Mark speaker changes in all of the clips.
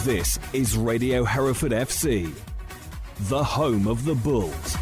Speaker 1: This is Radio Hereford FC, the home of the Bulls.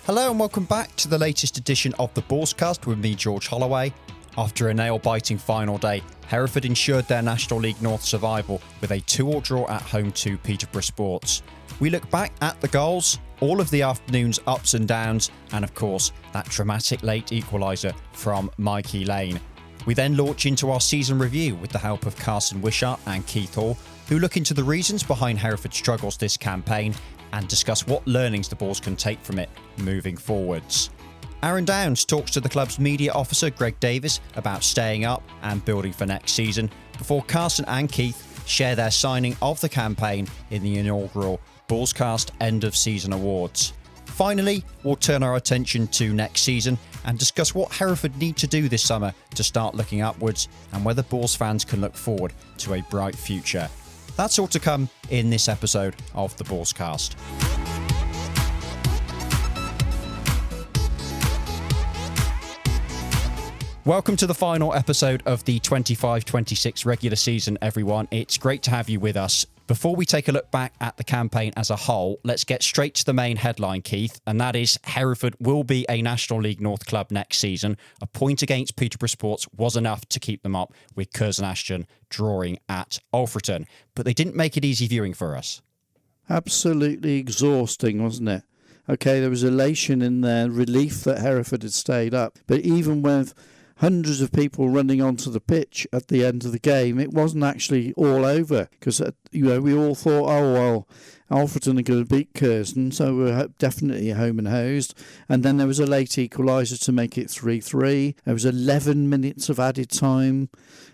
Speaker 2: Hello and welcome back to the latest edition of the Bullscast with me, George Holloway. After a nail-biting final day, Hereford ensured their National League North survival with a 2-2 draw at home to Peterborough Sports. We look back at the goals, all of the afternoon's ups and downs, and of course, that dramatic late equaliser from Mikey Lane. We then launch into our season review with the help of Carson Wishart and Keith Hall, who look into the reasons behind Hereford's struggles this campaign and discuss what learnings the Bulls can take from it moving forwards. Aaron Downs talks to the club's media officer Gregg Davies about staying up and building for next season, before Carson and Keith share their signing of the campaign in the inaugural Bullscast End of Season Awards. Finally, we'll turn our attention to next season and discuss what Hereford need to do this summer to start looking upwards and whether Bulls fans can look forward to a bright future. That's all to come in this episode of the Bullscast. Welcome to the final episode of the 25-26 regular season, everyone. It's great to have you with us. Before we take a look back at the campaign as a whole, let's get straight to the main headline, Keith, and that is Hereford will be a National League North club next season. A point against Peterborough Sports was enough to keep them up, with Curzon Ashton drawing at Alfreton. But they didn't make it easy viewing for us.
Speaker 3: Absolutely exhausting, wasn't it? OK, there was elation in there, relief that Hereford had stayed up. But even with hundreds of people running onto the pitch at the end of the game, it wasn't actually all over because, we all thought, oh, well, Alfreton are going to beat Curzon, so we're definitely home and hosed. And then there was a late equaliser to make it 3-3. There was 11 minutes of added time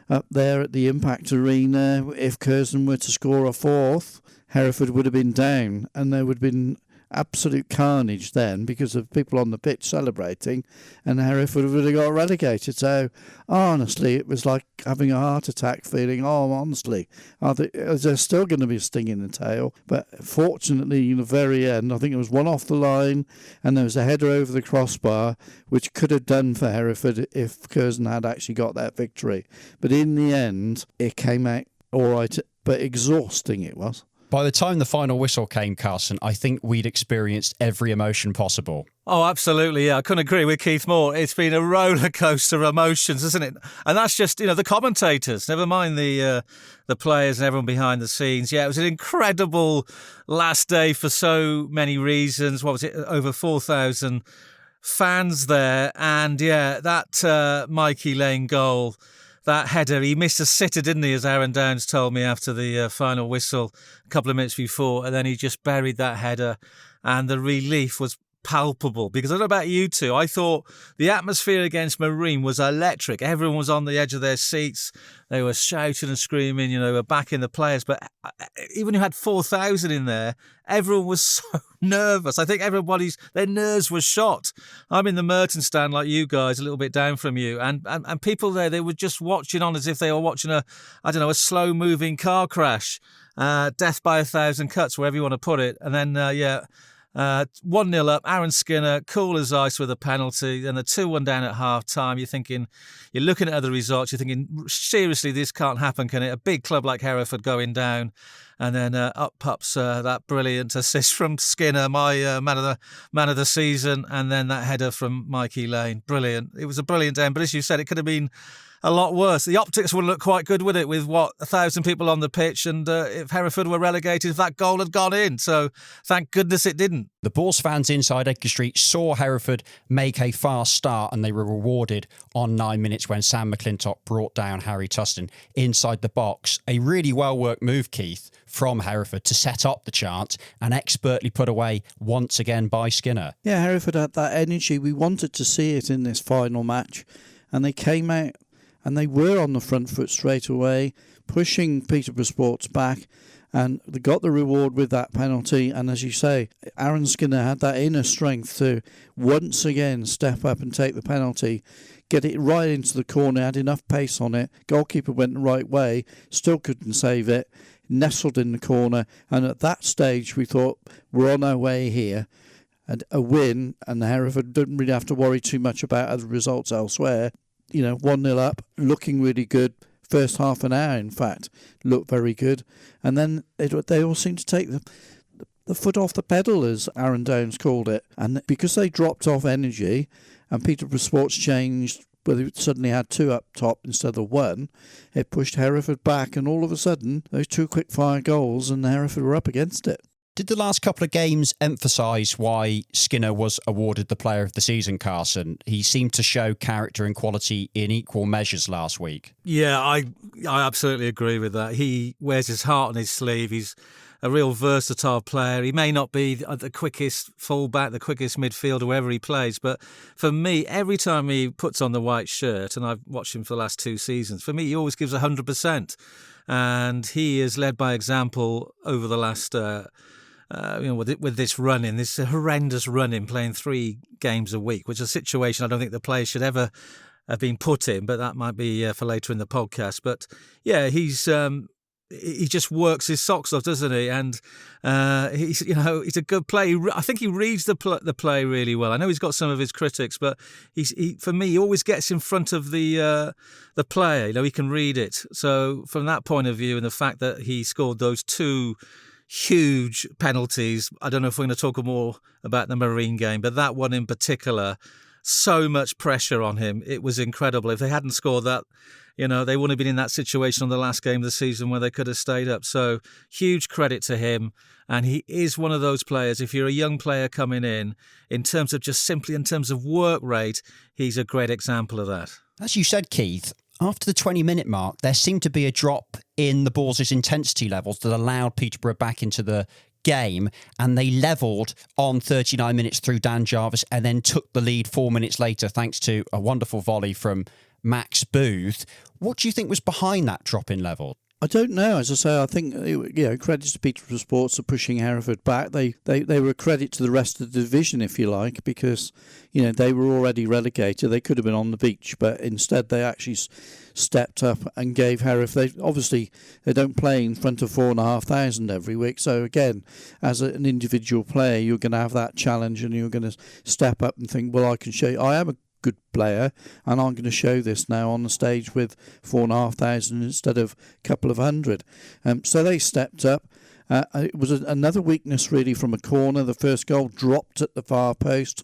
Speaker 3: up there at the Impact Arena. If Curzon were to score a fourth, Hereford would have been down, and there would have been absolute carnage then because of people on the pitch celebrating, and Hereford would have got relegated. So honestly, it was like having a heart attack, feeling, is there still going to be a sting in the tail? But fortunately, in the very end, I think it was one off the line and there was a header over the crossbar which could have done for Hereford if Curzon had actually got that victory. But in the end, it came out all right, but exhausting it was.
Speaker 2: By the time the final whistle came, Carson, I think we'd experienced every emotion possible.
Speaker 4: Oh, absolutely, yeah. I couldn't agree with Keith more. It's been a rollercoaster of emotions, isn't it? And that's just, the commentators, never mind the players and everyone behind the scenes. Yeah, it was an incredible last day for so many reasons. What was it? Over 4,000 fans there. And yeah, that Mikey Lane goal, that header, he missed a sitter, didn't he, as Aaron Downs told me after the final whistle a couple of minutes before, and then he just buried that header, and the relief was palpable. Because I don't know about you two, I thought the atmosphere against Marine was electric. Everyone was on the edge of their seats. They were shouting and screaming, they were backing the players. But even when you had 4,000 in there, everyone was so nervous. I think their nerves were shot. I'm in the Merton stand like you guys, a little bit down from you. And people there, they were just watching on as if they were watching a slow moving car crash. Death by 1,000 cuts, wherever you want to put it. And then, 1-0 up, Aaron Skinner, cool as ice with a penalty, and the 2-1 down at half-time. You're looking at other results, you're thinking, seriously, this can't happen, can it? A big club like Hereford going down. And then up pops that brilliant assist from Skinner, my man of the season, and then that header from Mikey Lane. Brilliant. It was a brilliant end, but as you said, it could have been a lot worse. The optics would look quite good with it, with 1,000 people on the pitch, and if Hereford were relegated, if that goal had gone in. So thank goodness it didn't.
Speaker 2: The Bulls fans inside Edgar Street saw Hereford make a fast start, and they were rewarded on 9 minutes when Sam McClintock brought down Harry Tustin inside the box. A really well-worked move, Keith, from Hereford to set up the chance and expertly put away once again by Skinner.
Speaker 3: Yeah, Hereford had that energy. We wanted to see it in this final match, and they came out and they were on the front foot straight away, pushing Peterborough Sports back. And they got the reward with that penalty. And as you say, Aaron Skinner had that inner strength to once again step up and take the penalty, get it right into the corner, had enough pace on it. Goalkeeper went the right way, still couldn't save it, nestled in the corner. And at that stage, we thought, we're on our way here. And a win, and Hereford didn't really have to worry too much about other results elsewhere. 1-0 up, looking really good. First half an hour, in fact, looked very good. And then they all seemed to take the foot off the pedal, as Aaron Downs called it. And because they dropped off energy and Peterborough Sports changed, where they suddenly had 2 up top instead of 1, it pushed Hereford back. And all of a sudden, those 2 quick-fire goals and Hereford were up against it.
Speaker 2: Did the last couple of games emphasise why Skinner was awarded the Player of the Season, Carson? He seemed to show character and quality in equal measures last week.
Speaker 4: Yeah, I absolutely agree with that. He wears his heart on his sleeve. He's a real versatile player. He may not be the quickest fullback, the quickest midfielder, wherever he plays, but for me, every time he puts on the white shirt, and I've watched him for the last 2 seasons, for me, he always gives 100%. And he is led by example over the last... with this running, this horrendous running, playing 3 games a week, which is a situation I don't think the players should ever have been put in, but that might be for later in the podcast. But yeah, he just works his socks off, doesn't he? And he's a good player. I think he reads the play really well. I know he's got some of his critics, but for me, he always gets in front of the player. He can read it. So from that point of view, and the fact that he scored those 2 huge penalties. I don't know if we're going to talk more about the Marine game, but that one in particular, so much pressure on him. It was incredible. If they hadn't scored that, they wouldn't have been in that situation on the last game of the season where they could have stayed up. So huge credit to him. And he is one of those players, if you're a young player coming in terms of work rate, he's a great example of that.
Speaker 2: As you said, Keith, after the 20-minute mark, there seemed to be a drop in the Bulls' intensity levels that allowed Peterborough back into the game, and they levelled on 39 minutes through Dan Jarvis and then took the lead 4 minutes later thanks to a wonderful volley from Max Booth. What do you think was behind that drop in level?
Speaker 3: I don't know. As I say, I think credit to Peterborough Sports for pushing Hereford back. They were a credit to the rest of the division, if you like, because they were already relegated. They could have been on the beach, but instead they actually stepped up and gave Hereford. They don't play in front of 4,500 every week. So again, as an individual player, you're going to have that challenge, and you're going to step up and think, well, I can show you. I am a good player, and I'm going to show this now on the stage with 4,500 instead of a couple of hundred. So they stepped up. It was another weakness really from a corner. The first goal dropped at the far post,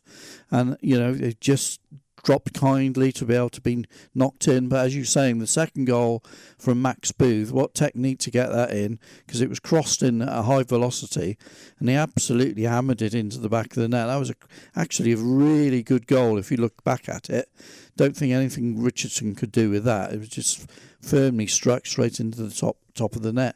Speaker 3: and it just dropped kindly to be able to be knocked in. But as you're saying, the second goal from Max Booth, what technique to get that in, because it was crossed in at a high velocity, and he absolutely hammered it into the back of the net. That was actually a really good goal if you look back at it. Don't think anything Richardson could do with that. It was just firmly struck straight into the top of the net.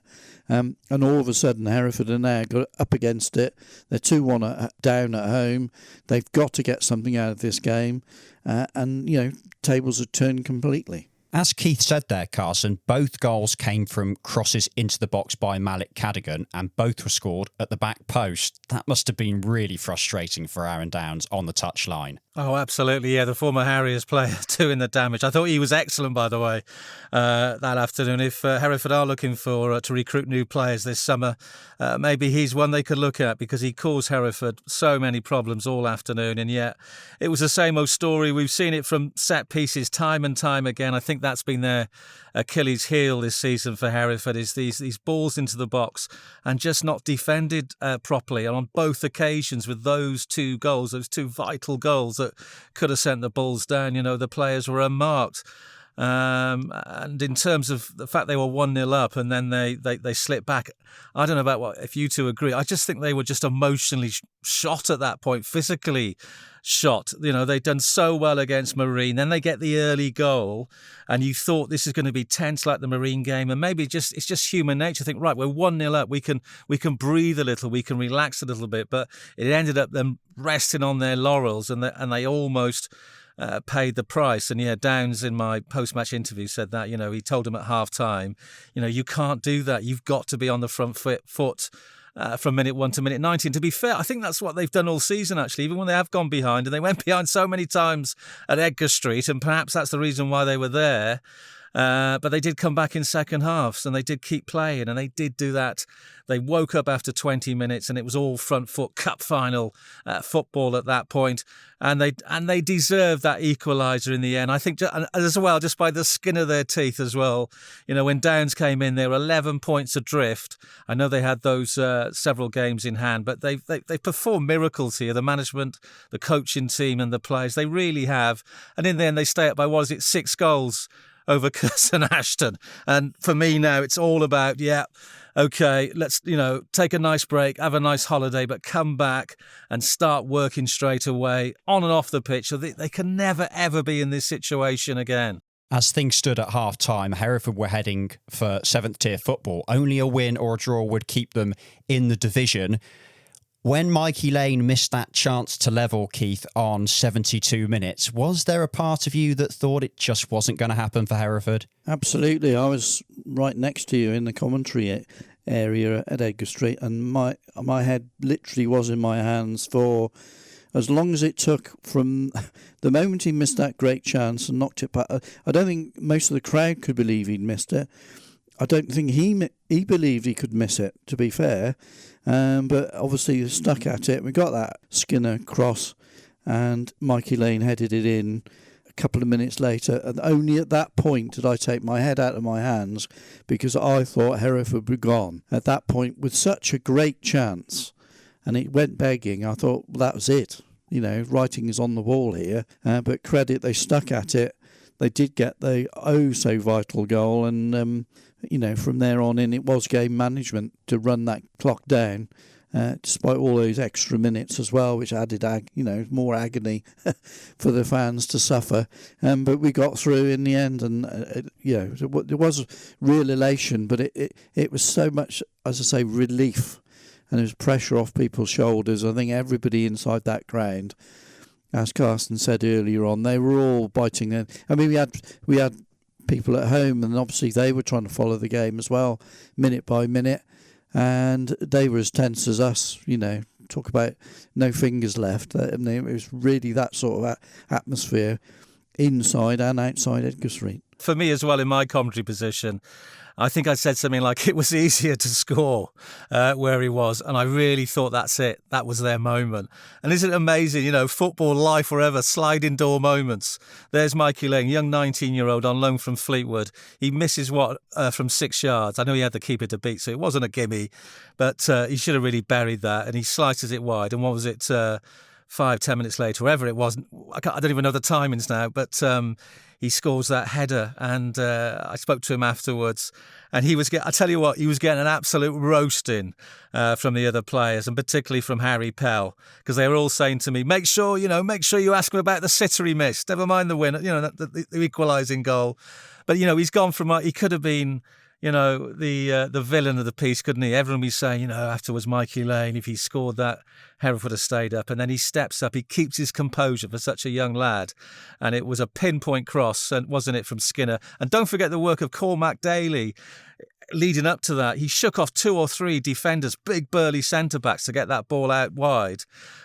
Speaker 3: And all of a sudden, Hereford are now got up against it. They're 2-1 down at home. They've got to get something out of this game. And tables have turned completely.
Speaker 2: As Keith said there, Carson, both goals came from crosses into the box by Malik Cadogan, and both were scored at the back post. That must have been really frustrating for Aaron Downs on the touchline.
Speaker 4: Oh, absolutely, yeah. The former Harriers player doing the damage. I thought he was excellent, by the way, that afternoon. If Hereford are looking for to recruit new players this summer, maybe he's one they could look at, because he caused Hereford so many problems all afternoon. And yet it was the same old story. We've seen it from set pieces time and time again. I think that's been their Achilles heel this season for Hereford, is these balls into the box and just not defended properly. And on both occasions with those 2 goals, those 2 vital goals that could have sent the Bulls down, the players were unmarked. And in terms of the fact they were 1-0 up and then they slipped back, I don't know if you two agree. I just think they were just emotionally shot at that point, physically shot. They'd done so well against Marine. Then they get the early goal and you thought this is going to be tense like the Marine game. And maybe it's just human nature. Think, right, we're 1-0 up. We can breathe a little. We can relax a little bit. But it ended up them resting on their laurels and they almost paid the price. And Downs in my post-match interview said that, he told him at half-time, you can't do that. You've got to be on the front foot from minute 1 to minute 90. And to be fair, I think that's what they've done all season, actually, even when they have gone behind. And they went behind so many times at Edgar Street, and perhaps that's the reason why they were there. But they did come back in second halves, and they did keep playing, and they did do that. They woke up after 20 minutes, and it was all front foot cup final football at that point, and they deserved that equaliser in the end. I think as well, just by the skin of their teeth as well. When Downs came in, they were 11 points adrift. I know they had those several games in hand, but they performed miracles here. The management, the coaching team, and the players, they really have. And in the end, they stay up by 6 goals over Carson Ashton. And for me now, it's all about, okay, let's, take a nice break, have a nice holiday, but come back and start working straight away on and off the pitch. So they can never, ever be in this situation again.
Speaker 2: As things stood at half-time, Hereford were heading for 7th-tier football. Only a win or a draw would keep them in the division. When Mikey Lane missed that chance to level, Keith, on 72 minutes, was there a part of you that thought it just wasn't going to happen for Hereford?
Speaker 3: Absolutely. I was right next to you in the commentary area at Edgar Street, and my head literally was in my hands for as long as it took from the moment he missed that great chance and knocked it back. I don't think most of the crowd could believe he'd missed it. I don't think he believed he could miss it, to be fair. But obviously stuck at it. We got that Skinner cross, and Mikey Lane headed it in a couple of minutes later. And only at that point did I take my head out of my hands, because I thought Hereford were gone. At that point, with such a great chance, and it went begging, I thought, well, that was it. Writing is on the wall here. But credit, they stuck at it. They did get the so vital goal, and from there on in, it was game management to run that clock down, despite all those extra minutes as well, which added more agony for the fans to suffer. But we got through in the end, and there was real elation, but it was so much, as I say, relief, and there was pressure off people's shoulders. I think everybody inside that ground, as Carson said earlier on, they were all biting their... I mean, we had people at home, and obviously they were trying to follow the game as well, minute by minute, and they were as tense as us. Talk about no fingers left. It was really that sort of atmosphere inside and outside Edgar Street.
Speaker 4: For me as well, in my commentary position, I think I said something like it was easier to score where he was. And I really thought that's it. That was their moment. And isn't it amazing? Football, life forever, sliding door moments. There's Mikey Lane, young 19-year-old on loan from Fleetwood. He misses from 6 yards. I know he had the keeper to beat, so it wasn't a gimme. But he should have really buried that. And he slices it wide. And what was it? 5-10 minutes later, wherever it was. I don't even know the timings now. But... he scores that header, and I spoke to him afterwards, and I tell you what, he was getting an absolute roasting from the other players, and particularly from Harry Pell, because they were all saying to me, make sure you ask him about the sitter he missed, never mind the winner, the equalising goal. But he's gone from he could have been the villain of the piece, couldn't he? Everyone was saying, afterwards, Mikey Lane, if he scored that, Hereford would have stayed up. And then he steps up, he keeps his composure for such a young lad. And it was a pinpoint cross, and wasn't it, from Skinner? And don't forget the work of Cormac Daly. Leading up to that, he shook off 2 or 3 defenders, big burly centre-backs, to get that ball out wide.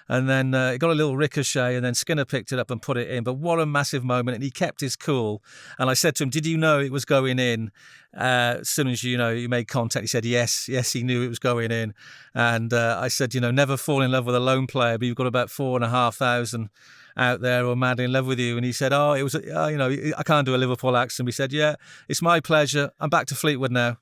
Speaker 4: And then it got a little ricochet, and then Skinner picked it up and put it in. But what a massive moment, and he kept his cool. And I said to him, did you know it was going in? As soon as you made contact, he said, yes, he knew it was going in. And I said, never fall in love with a lone player, but you've got about 4,500 out there who are madly in love with you. And he said, it was, I can't do a Liverpool accent. He said, yeah, it's my pleasure. I'm back to Fleetwood now.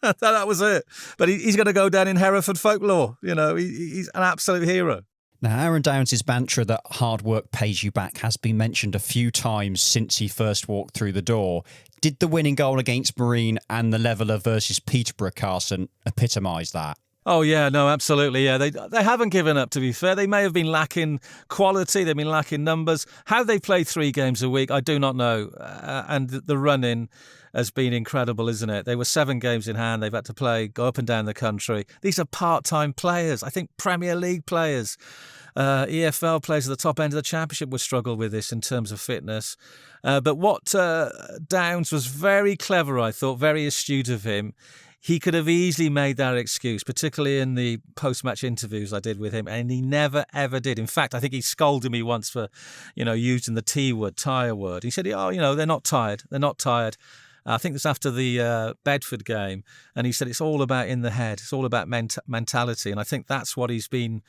Speaker 4: That was it. But he's going to go down in Hereford folklore. He's an absolute hero.
Speaker 2: Now, Aaron Downs' mantra that hard work pays you back has been mentioned a few times since he first walked through the door. Did the winning goal against Marine and the leveller versus Peterborough, Carson, epitomise that?
Speaker 4: Oh, yeah, no, absolutely, yeah. They haven't given up, to be fair. They may have been lacking quality, they've been lacking numbers. How they play 3 games a week, I do not know. And the run-in has been incredible, isn't it? They were 7 games in hand. They've had to go up and down the country. These are part-time players. I think Premier League players, EFL players at the top end of the Championship would struggle with this in terms of fitness. But what Downs was very clever, I thought, very astute of him. He could have easily made that excuse, particularly in the post-match interviews I did with him, and he never, ever did. In fact, I think he scolded me once for, using the T word, tire word. He said, they're not tired. They're not tired. I think it was after the Bedford game, and he said it's all about in the head. It's all about mentality, and I think that's what he's been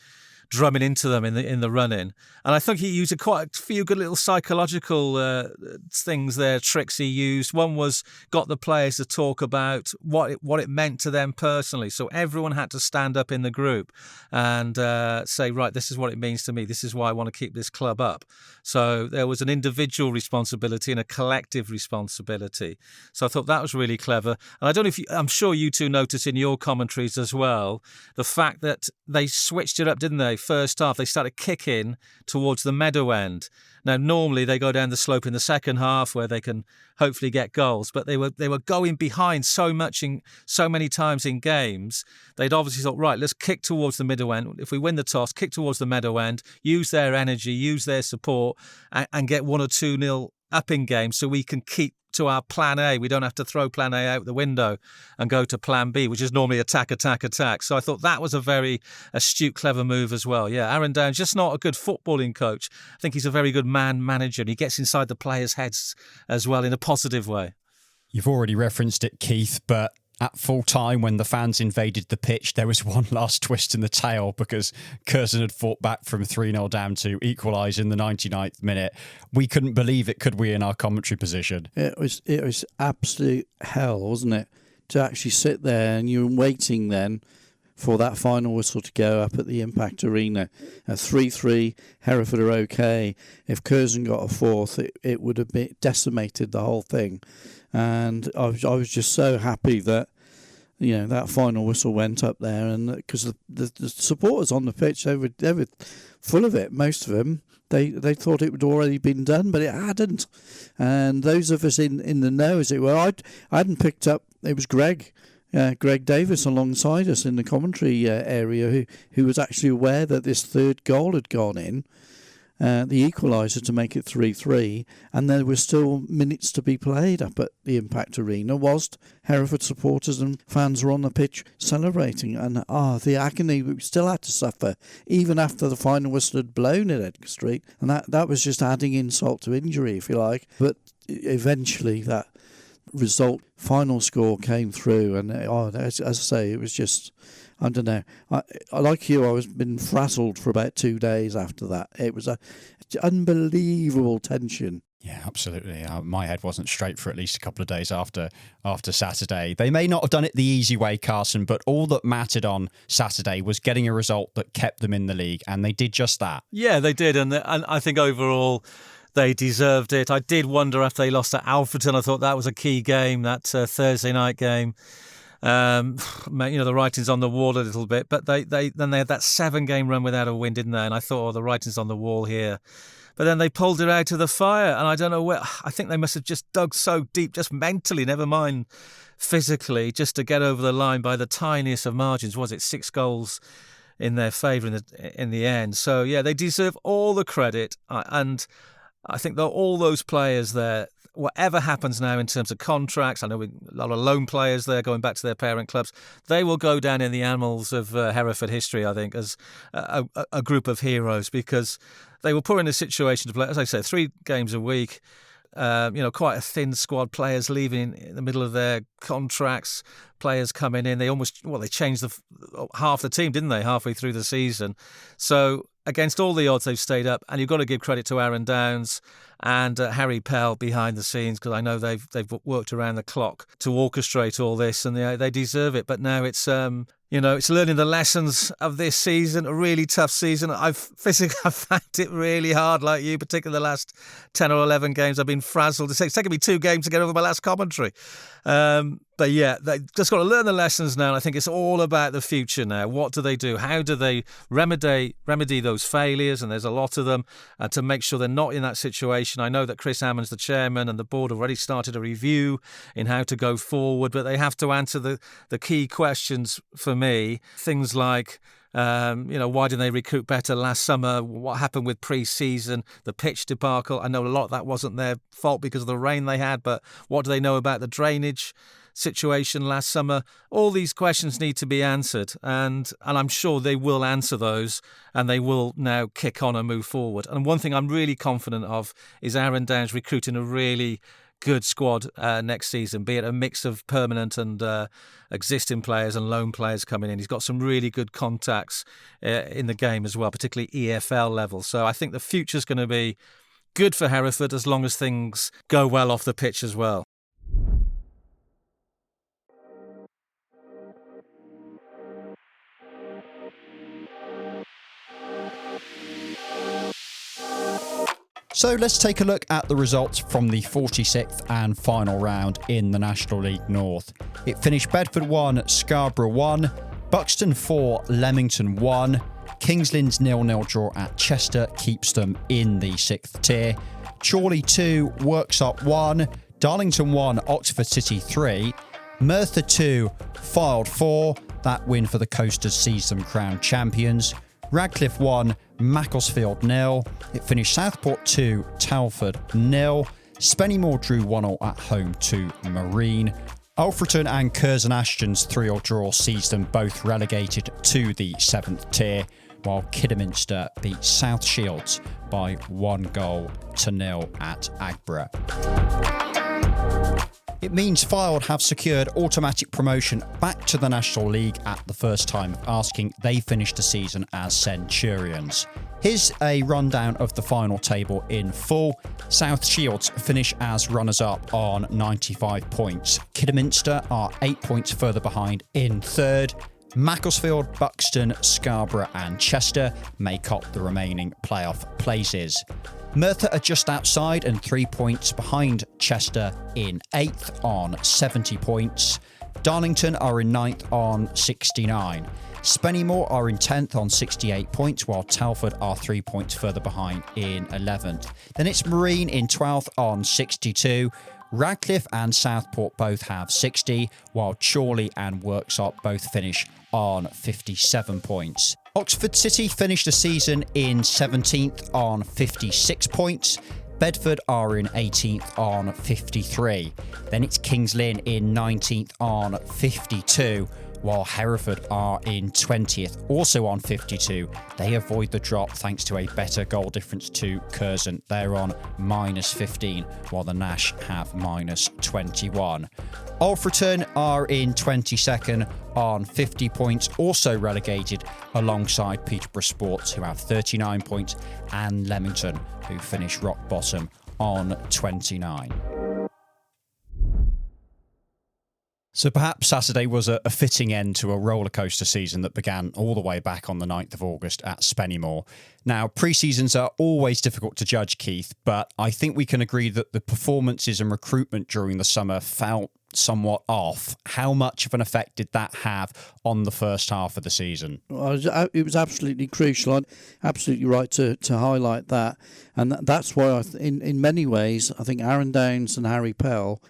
Speaker 4: drumming into them in the run-in. And I think he used quite a few good little psychological things there, tricks he used. One was got the players to talk about what it meant to them personally. So everyone had to stand up in the group and say, right, this is what it means to me. This is why I want to keep this club up. So there was an individual responsibility and a collective responsibility. So I thought that was really clever. And I don't know if I'm sure you two noticed in your commentaries as well, the fact that they switched it up, didn't they? First half, they started kicking towards the meadow end. Now, normally they go down the slope in the second half where they can hopefully get goals, but they were going behind so many times in games. They'd obviously thought, right, let's kick towards the meadow end. If we win the toss, kick towards the meadow end, use their energy, use their support, and get 1 or 2-0 up in games so we can keep to our plan A. We don't have to throw plan A out the window and go to plan B, which is normally attack. So I thought that was a very astute, clever move as well. Yeah, Aaron Downs, just not a good footballing coach. I think he's a very good man manager, and he gets inside the players' heads as well in a positive way.
Speaker 2: You've already referenced it, Keith, but at full time, when the fans invaded the pitch, there was one last twist in the tail because Curzon had fought back from 3-0 down to equalise in the 99th minute. We couldn't believe it, could we, in our commentary position?
Speaker 3: It was absolute hell, wasn't it? To actually sit there and you're waiting then for that final whistle to go up at the Impact Arena. At 3-3, Hereford are okay. If Curzon got a fourth, it would have decimated the whole thing. And I was just so happy that that final whistle went up there, and because the supporters on the pitch, they were full of it. Most of them, they thought it had already been done, but it hadn't. And those of us in the know, as it were, I hadn't picked up. It was Gregg Davies alongside us in the commentary area who was actually aware that this third goal had gone in. The equaliser to make it 3-3, and there were still minutes to be played up at the Impact Arena whilst Hereford supporters and fans were on the pitch celebrating. And the agony we still had to suffer even after the final whistle had blown at Edgar Street, and that was just adding insult to injury, if you like. But eventually that result, final score came through, and as I say, it was just, I don't know. I like you, I was been frazzled for about 2 days after that. It was unbelievable tension.
Speaker 2: Yeah, absolutely. My head wasn't straight for at least a couple of days after Saturday. They may not have done it the easy way, Carson, but all that mattered on Saturday was getting a result that kept them in the league, and they did just that. Yeah,
Speaker 4: they did, and I think overall they deserved it. I did wonder after they lost at Alfreton. I thought that was a key game, that Thursday night game. The writing's on the wall a little bit, but they had that 7-game run without a win, didn't they? And I thought, the writing's on the wall here. But then they pulled it out of the fire, and I don't know where. I think they must have just dug so deep, just mentally, never mind physically, just to get over the line by the tiniest of margins. Was it 6 goals in their favour in the end? So yeah, they deserve all the credit, and I think that all those players there, whatever happens now in terms of contracts, I know a lot of loan players there going back to their parent clubs, they will go down in the annals of Hereford history, I think, as a group of heroes, because they were put in a situation to play, as I said, 3 games a week. Quite a thin squad, players leaving in the middle of their contracts, players coming in. They changed half the team, didn't they, halfway through the season. So against all the odds, they've stayed up, and you've got to give credit to Aaron Downs and Harry Pell behind the scenes, because I know they've worked around the clock to orchestrate all this, and they deserve it. But now it's it's learning the lessons of this season, a really tough season. I've found it really hard, like you, particularly the last 10 or 11 games. I've been frazzled. It's taken me 2 games to get over my last commentary. But But yeah, they just got to learn the lessons now. And I think it's all about the future now. What do they do? How do they remedy those failures? And there's a lot of them, to make sure they're not in that situation. I know that Chris Hammond's the chairman and the board already started a review in how to go forward, but they have to answer the key questions for me. Things like, why didn't they recruit better last summer? What happened with pre-season? The pitch debacle. I know a lot of that wasn't their fault because of the rain they had, but what do they know about the drainage situation last summer? All these questions need to be answered, and I'm sure they will answer those, and they will now kick on and move forward. And one thing I'm really confident of is Aaron Downs recruiting a really good squad next season, be it a mix of permanent and existing players and loan players coming in. He's got some really good contacts in the game as well, particularly EFL level. So I think the future's going to be good for Hereford as long as things go well off the pitch as well.
Speaker 2: So let's take a look at the results from the 46th and final round in the National League North. It finished Bedford 1, Scarborough 1, Buxton 4, Leamington 1, Kings Lynn's 0-0 draw at Chester keeps them in the 6th tier, Chorley 2, Worksop 1, Darlington 1, Oxford City 3, Merthyr 2, Fylde 4, that win for the Coasters sees them crowned champions, Radcliffe 1, Macclesfield 0. It finished Southport 2, Telford 0. Spennymoor drew 1-0 at home to Marine. Alfreton and Curzon Ashton's 3-3 draw sees them both relegated to the 7th tier, while Kidderminster beat South Shields by 1-0 at Agborough. It means Fylde have secured automatic promotion back to the National League at the first time of asking. They finished the season as Centurions. Here's a rundown of the final table in full. South Shields finish as runners-up on 95 points. Kidderminster are 8 points further behind in third. Macclesfield, Buxton, Scarborough and Chester make up the remaining playoff places. Merthyr are just outside and 3 points behind Chester in 8th on 70 points. Darlington are in 9th on 69. Spennymoor are in 10th on 68 points, while Telford are 3 points further behind in 11th. Then it's Marine in 12th on 62. Radcliffe and Southport both have 60, while Chorley and Worksop both finish on 57 points. Oxford City finished the season in 17th on 56 points. Bedford are in 18th on 53. Then it's Kings Lynn in 19th on 52, while Hereford are in 20th, also on 52. They avoid the drop thanks to a better goal difference to Curzon. They're on -15, while the Nash have -21. Alfreton are in 22nd on 50 points, also relegated alongside Peterborough Sports, who have 39 points, and Leamington, who finish rock bottom on 29. So perhaps Saturday was a fitting end to a rollercoaster season that began all the way back on the 9th of August at Spennymoor. Now, pre-seasons are always difficult to judge, Keith, but I think we can agree that the performances and recruitment during the summer felt somewhat off. How much of an effect did that have on the first half of the season?
Speaker 3: Well, it was absolutely crucial. I'm absolutely right to highlight that. And that's why, in many ways, I think Aaron Downs and Harry Pell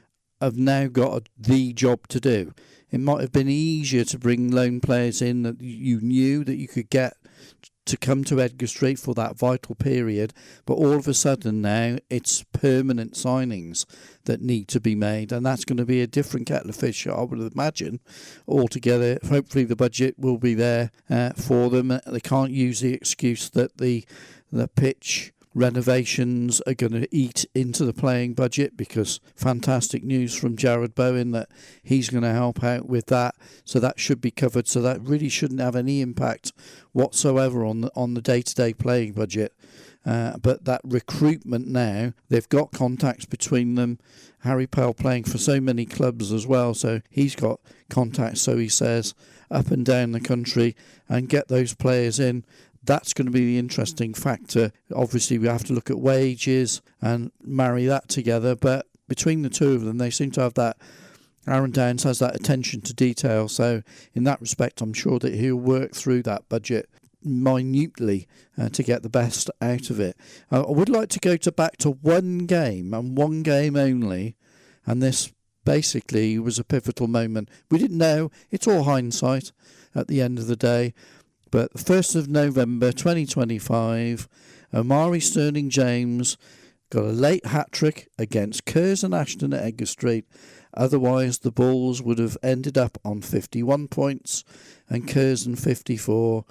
Speaker 3: have now got the job to do. It might have been easier to bring loan players in that you knew that you could get to come to Edgar Street for that vital period, but all of a sudden now it's permanent signings that need to be made, and that's going to be a different kettle of fish, I would imagine, altogether. Hopefully the budget will be there for them. They can't use the excuse that the pitch renovations are going to eat into the playing budget, because fantastic news from Jared Bowen that he's going to help out with that, so that should be covered. So that really shouldn't have any impact whatsoever on the day-to-day playing budget. But that recruitment now, they've got contacts between them. Harry Pell playing for so many clubs as well, so he's got contacts, so he says, up and down the country, and get those players in. That's going to be the interesting factor. Obviously, we have to look at wages and marry that together. But between the two of them, they seem to have that Aaron Downs has that attention to detail, so in that respect I'm sure that he'll work through that budget minutely to get the best out of it. I would like to go back to one game and one game only, and this basically was a pivotal moment. We didn't know, it's all hindsight at the end of the day, but the 1st of November 2025, Omari Sterling-James got a late hat-trick against Curzon Ashton at Edgar Street. Otherwise, the Bulls would have ended up on 51 points and Curzon 54.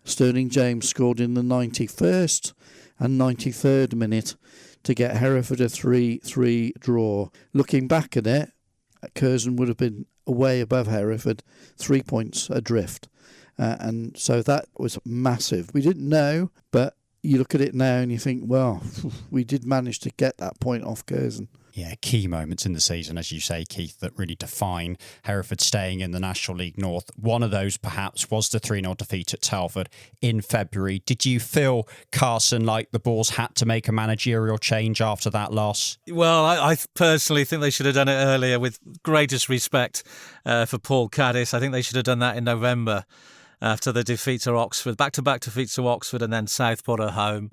Speaker 3: Sterling-James scored in the 91st and 93rd minute to get Hereford a 3-3 draw. Looking back at it, Curzon would have been way above Hereford, 3 points adrift. And so that was massive. We didn't know, but you look at it now and you think, well, we did manage to get that point off Curzon.
Speaker 2: Yeah, key moments in the season, as you say, Keith, that really define Hereford staying in the National League North. One of those, perhaps, was the 3-0 defeat at Telford in February. Did you feel, Carson, like the Bulls had to make a managerial change after that loss?
Speaker 4: Well, I personally think they should have done it earlier, with greatest respect for Paul Caddis. I think they should have done that in November after the defeat to Oxford, back-to-back defeats to Oxford and then Southport at home.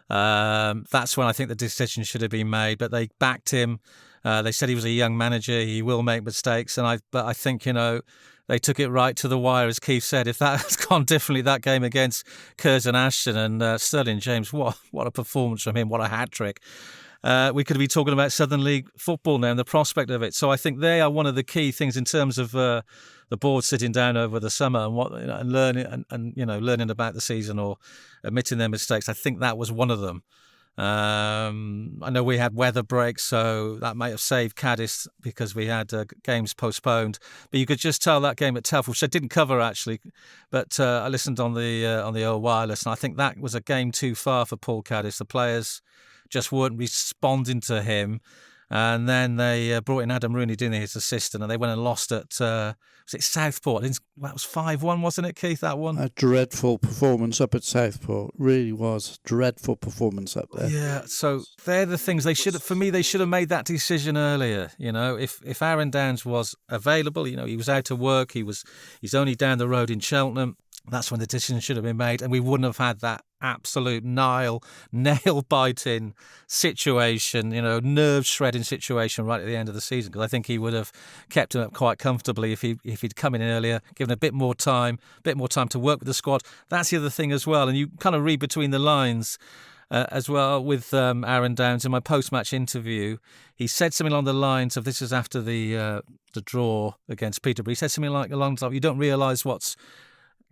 Speaker 4: That's when I think the decision should have been made, but they backed him. They said he was a young manager, he will make mistakes, but I think, they took it right to the wire, as Keith said. If that has gone differently, that game against Curzon Ashton and Sterling-James, what a performance from him, what a hat-trick. We could be talking about Southern League football now and the prospect of it. So I think they are one of the key things in terms of the board sitting down over the summer and learning learning about the season or admitting their mistakes. I think that was one of them. I know we had weather breaks, so that might have saved Caddis because we had games postponed. But you could just tell that game at Telford, which I didn't cover actually, but I listened on the old wireless, and I think that was a game too far for Paul Caddis. The players just weren't responding to him. And then they brought in Adam Rooney doing his assistant, and they went and lost at, was it Southport? That was 5-1, wasn't it, Keith, that one? A
Speaker 3: dreadful performance up at Southport. Really was. Dreadful performance up there.
Speaker 4: Yeah, so they're the things they should have made that decision earlier. If Aaron Downs was available, he was out of work, he's only down the road in Cheltenham. That's when the decision should have been made, and we wouldn't have had that absolute nail-biting situation, nerve-shredding situation right at the end of the season. Because I think he would have kept him up quite comfortably if he'd come in earlier, given a bit more time to work with the squad. That's the other thing as well, and you kind of read between the lines. As well with Aaron Downs in my post-match interview, he said something along the lines of, this is after the draw against Peterborough. He said something along the lines of, you don't realise what's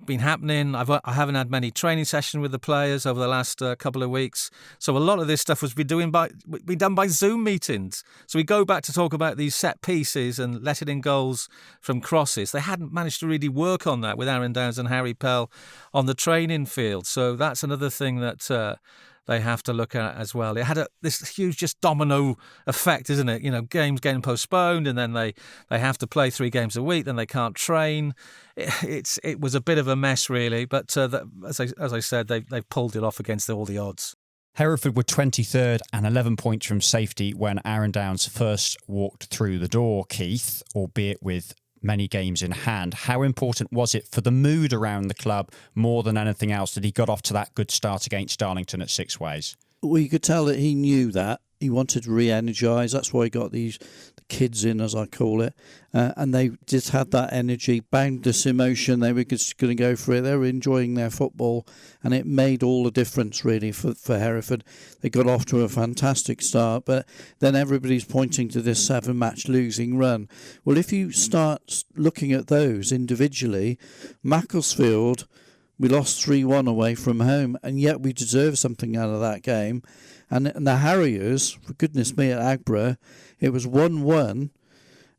Speaker 4: been happening. I haven't had many training sessions with the players over the last couple of weeks, so a lot of this stuff was done by Zoom meetings. So we go back to talk about these set pieces and letting in goals from crosses. They hadn't managed to really work on that with Aaron Downs and Harry Pell on the training field. So that's another thing that they have to look at as well. It had this huge just domino effect, isn't it? Games getting postponed, and then they have to play 3 games a week, then they can't train. It was a bit of a mess, really. But as I said, they've pulled it off against all the odds.
Speaker 2: Hereford were 23rd and 11 points from safety when Aaron Downs first walked through the door, Keith, albeit with many games in hand. How important was it for the mood around the club more than anything else that he got off to that good start against Darlington at Six Ways?
Speaker 3: Well, you could tell that he knew that. He wanted to re-energise. That's why he got these kids in, as I call it. And they just had that energy, boundless emotion. They were just going to go for it. They were enjoying their football. And it made all the difference, really, for Hereford. They got off to a fantastic start. But then everybody's pointing to this 7-match losing run. Well, if you start looking at those individually, Macclesfield, we lost 3-1 away from home, and yet we deserve something out of that game. And the Harriers, for goodness me, at Agborough, it was 1-1,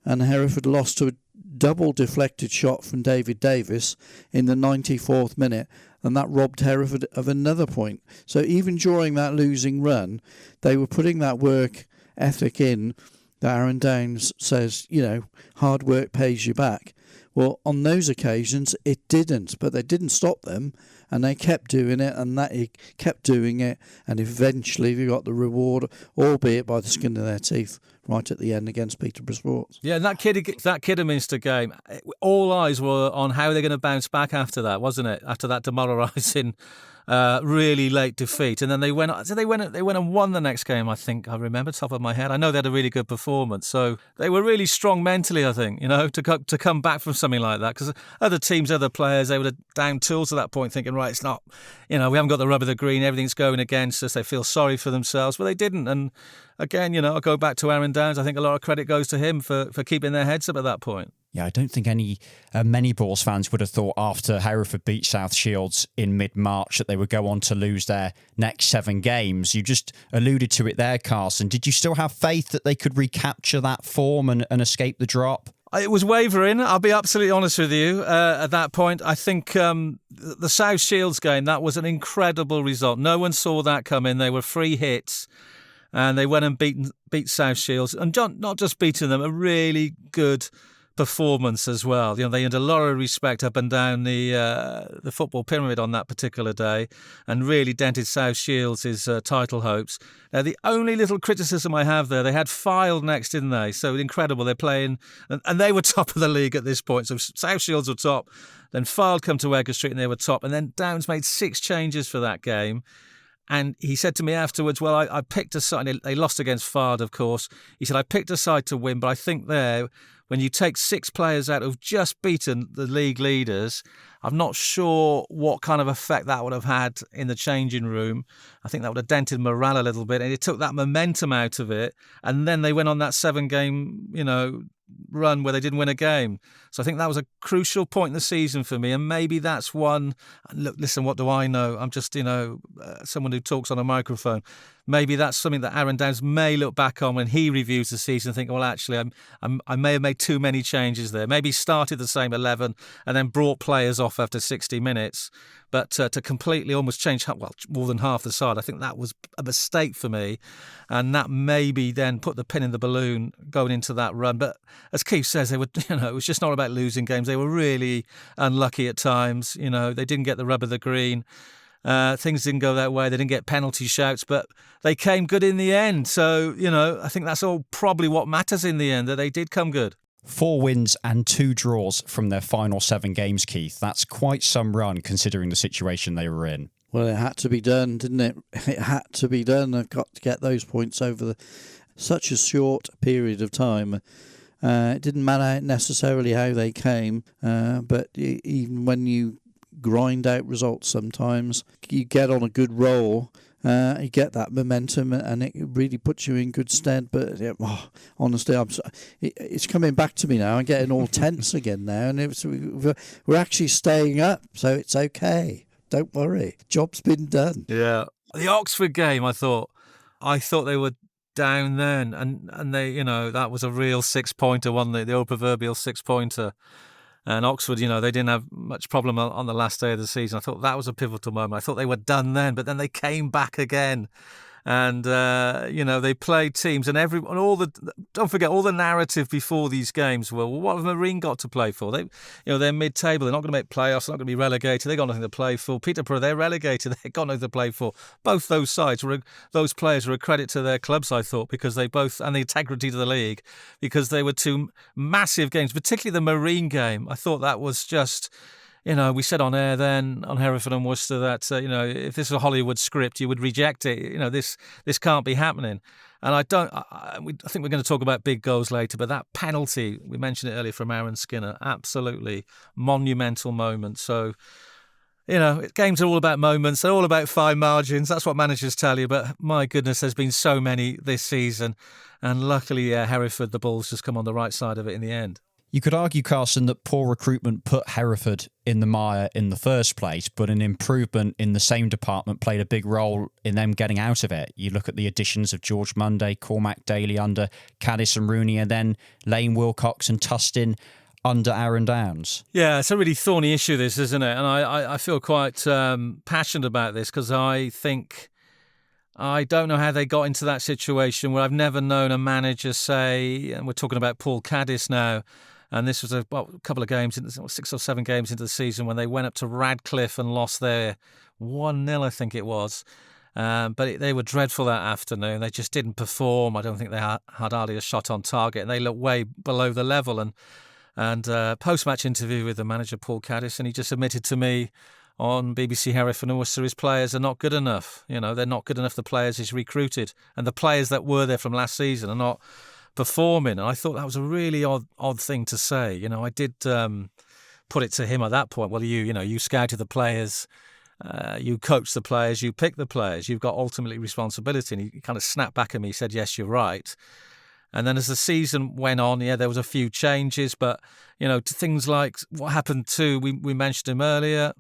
Speaker 3: and Hereford lost to a double deflected shot from Gregg Davies in the 94th minute, and that robbed Hereford of another point. So even during that losing run, they were putting that work ethic in that Aaron Downs says, hard work pays you back. Well, on those occasions, it didn't, but they didn't stop them, and they kept doing it, and kept doing it, and eventually they got the reward, albeit by the skin of their teeth, right at the end against Peterborough Sports.
Speaker 4: Yeah, and that Kidderminster game, all eyes were on how they're going to bounce back after that, wasn't it? After that demoralising, really late defeat, and then they went and won the next game. I think I remember top of my head. I know they had a really good performance, so they were really strong mentally. I think to come back from something like that, because other teams, other players, they would have down tools at that point, thinking, right, it's not, we haven't got the rub of the green, everything's going against us. They feel sorry for themselves, but they didn't. And again, I'll go back to Aaron Downs. I think a lot of credit goes to him for keeping their heads up at that point.
Speaker 2: Yeah, I don't think many Bulls fans would have thought after Hereford beat South Shields in mid-March that they would go on to lose their next 7 games. You just alluded to it there, Carson. Did you still have faith that they could recapture that form and escape the drop?
Speaker 4: It was wavering, I'll be absolutely honest with you, at that point. I think the South Shields game, that was an incredible result. No one saw that coming. They were free hits, and they went and beat South Shields. And not just beating them, a really good performance as well. They had a lot of respect up and down the football pyramid on that particular day, and really dented South Shields' title hopes. Now, the only little criticism I have there, they had Fylde next, didn't they? So incredible. They're playing, and they were top of the league at this point. So South Shields were top. Then Fylde come to Edgar Street and they were top. And then Downs made 6 changes for that game. And he said to me afterwards, well, I picked a side. They lost against Fylde, of course. He said, I picked a side to win, but I think there, when you take 6 players out who've just beaten the league leaders, I'm not sure what kind of effect that would have had in the changing room. I think that would have dented morale a little bit, and it took that momentum out of it. And then they went on that 7-game, run where they didn't win a game. So I think that was a crucial point in the season for me, and maybe that's one. Look, listen, what do I know? I'm just someone who talks on a microphone. Maybe that's something that Aaron Downs may look back on when he reviews the season and think, well, actually, I may have made too many changes there. Maybe started the same 11 and then brought players off after 60 minutes. But to completely almost change, more than half the side, I think that was a mistake for me. And that maybe then put the pin in the balloon going into that run. But as Keith says, they were, it was just not about losing games. They were really unlucky at times. They didn't get the rub of the green. Things didn't go that way. They didn't get penalty shouts, but they came good in the end. So, I think that's all probably what matters in the end, that they did come good.
Speaker 2: 4 wins and 2 draws from their final 7 games, Keith. That's quite some run considering the situation they were in.
Speaker 3: Well, it had to be done, didn't it? It had to be done. They've got to get those points over such a short period of time. It didn't matter necessarily how they came, but even when you grind out results sometimes, you get on a good roll, you get that momentum, and it really puts you in good stead. But honestly, it's coming back to me now. I'm getting all tense again now, and we're actually staying up, so it's okay. Don't worry, job's been done.
Speaker 4: Yeah, the Oxford game, I thought they were down then, and they, that was a real 6-pointer, wasn't it? The old proverbial 6-pointer. And Oxford, they didn't have much problem on the last day of the season. I thought that was a pivotal moment. I thought they were done then, but then they came back again. And, they played teams, and don't forget, all the narrative before these games were, well, what have Marine got to play for? They're mid-table. They're not going to make playoffs. They're not going to be relegated. They've got nothing to play for. Peterborough, they're relegated. They've got nothing to play for. Both those those players were a credit to their clubs, I thought, because they both, and the integrity to the league, because they were 2 massive games, particularly the Marine game. I thought that was just... we said on air then, on Hereford and Worcester, that, if this was a Hollywood script, you would reject it. This can't be happening. And I think we're going to talk about big goals later, but that penalty, we mentioned it earlier, from Aaron Skinner, absolutely monumental moment. So, games are all about moments. They're all about fine margins. That's what managers tell you. But my goodness, there's been so many this season. And luckily, Hereford, the Bulls just come on the right side of it in the end.
Speaker 2: You could argue, Carson, that poor recruitment put Hereford in the mire in the first place, but an improvement in the same department played a big role in them getting out of it. You look at the additions of George Munday, Cormac Daly under Caddis and Rooney, and then Lane Wilcox and Tustin under Aaron Downs. Yeah,
Speaker 4: it's a really thorny issue, this, isn't it? And I feel quite passionate about this, because I don't know how they got into that situation where I've never known a manager say, and we're talking about Paul Caddis now, and this was a couple of games, 6 or 7 games into the season, when they went up to Radcliffe and lost there 1-0, I think it was. But they were dreadful that afternoon. They just didn't perform. I don't think they had hardly a shot on target, and they looked way below the level. And post-match interview with the manager, Paul Caddis, and he just admitted to me on BBC Hereford and Worcester his players are not good enough. You know, they're not good enough, the players he's recruited. And the players that were there from last season are not performing. And I thought that was a really odd thing to say. You know, I did put it to him at that point. Well, you scouted the players, you coached the players, you picked the players, you've got ultimately responsibility. And he kind of snapped back at me, he said, yes, you're right. And then as the season went on, there was a few changes, but, to things like what happened to, we mentioned him earlier,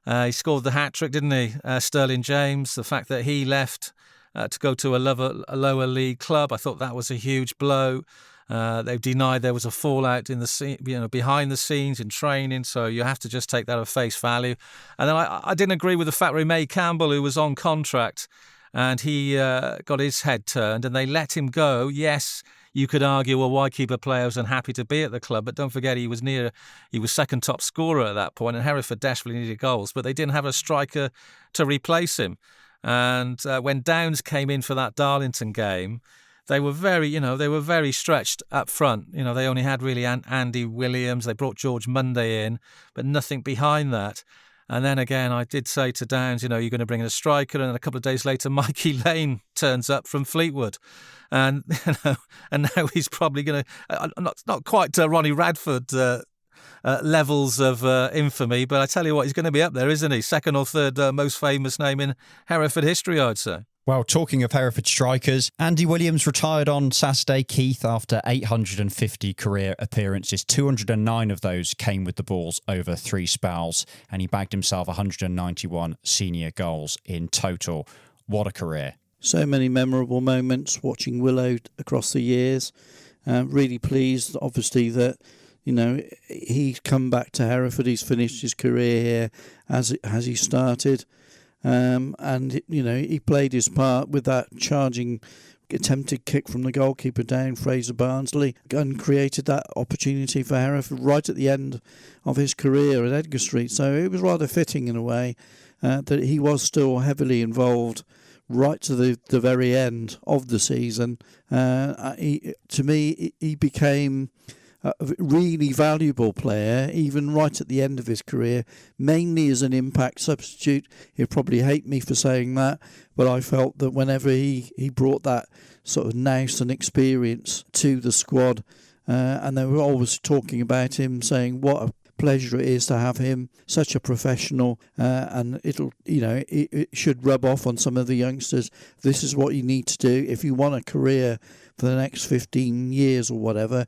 Speaker 4: he scored the hat-trick, didn't he? Sterling James, the fact that he left to go to a lower league club, I thought that was a huge blow. They've denied there was a fallout in the behind the scenes in training, so you have to just take that at face value. And then I didn't agree with the fact Ray Campbell, who was on contract, and he got his head turned, and they let him go. Yes, you could argue, well, why keep a player who's unhappy to be at the club? But don't forget, he was second top scorer at that point, and Hereford desperately needed goals, but they didn't have a striker to replace him. And when Downs came in for that Darlington game, they were very stretched up front. They only had really Andy Williams. They brought George Monday in, but nothing behind that. And then again, I did say to Downs, you're going to bring in a striker, and then a couple of days later, Mikey Lane turns up from Fleetwood, and and now he's probably going to not quite Ronnie Radford levels of infamy, but I tell you what, he's going to be up there, isn't he? Second or third most famous name in Hereford history, I'd say.
Speaker 2: Well, talking of Hereford strikers, Andy Williams retired on Saturday, Keith, after 850 career appearances. 209 of those came with the Bulls over 3 spells, and he bagged himself 191 senior goals in total. What a career.
Speaker 3: So many memorable moments watching Willow across the years. Really pleased, obviously, that he's come back to Hereford. He's finished his career here as he started. And he played his part with that charging attempted kick from the goalkeeper down, Fraser Barnsley, and created that opportunity for Hereford right at the end of his career at Edgar Street. So it was rather fitting in a way that he was still heavily involved right to the very end of the season. To me, he became a really valuable player, even right at the end of his career, mainly as an impact substitute. He'll probably hate me for saying that, but I felt that whenever he brought that sort of nous and experience to the squad, and they were always talking about him, saying what a pleasure it is to have him, such a professional, and it should rub off on some of the youngsters. This is what you need to do if you want a career for the next 15 years or whatever.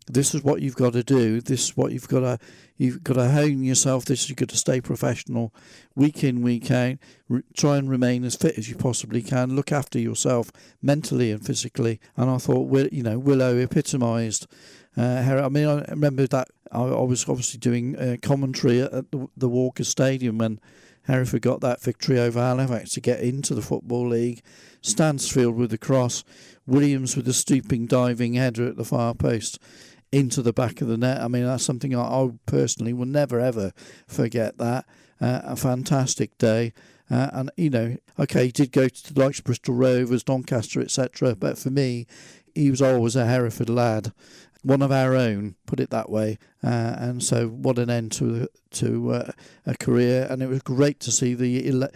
Speaker 3: This is what you've got to do. This is what you've got to hone yourself. This is, you've got to stay professional week in, week out. Try and remain as fit as you possibly can. Look after yourself mentally and physically. And I thought, Willow epitomised. I remember that I was obviously doing commentary at the Walker Stadium when Hereford got that victory over Halifax to get into the Football League. Stansfield with the cross, Williams with the stooping diving header at the far post into the back of the net. I mean, that's something I personally will never ever forget. That a fantastic day. And he did go to the likes of Bristol Rovers, Doncaster, etc. But for me, he was always a Hereford lad, one of our own, put it that way. And so, what an end to a career. And it was great to see the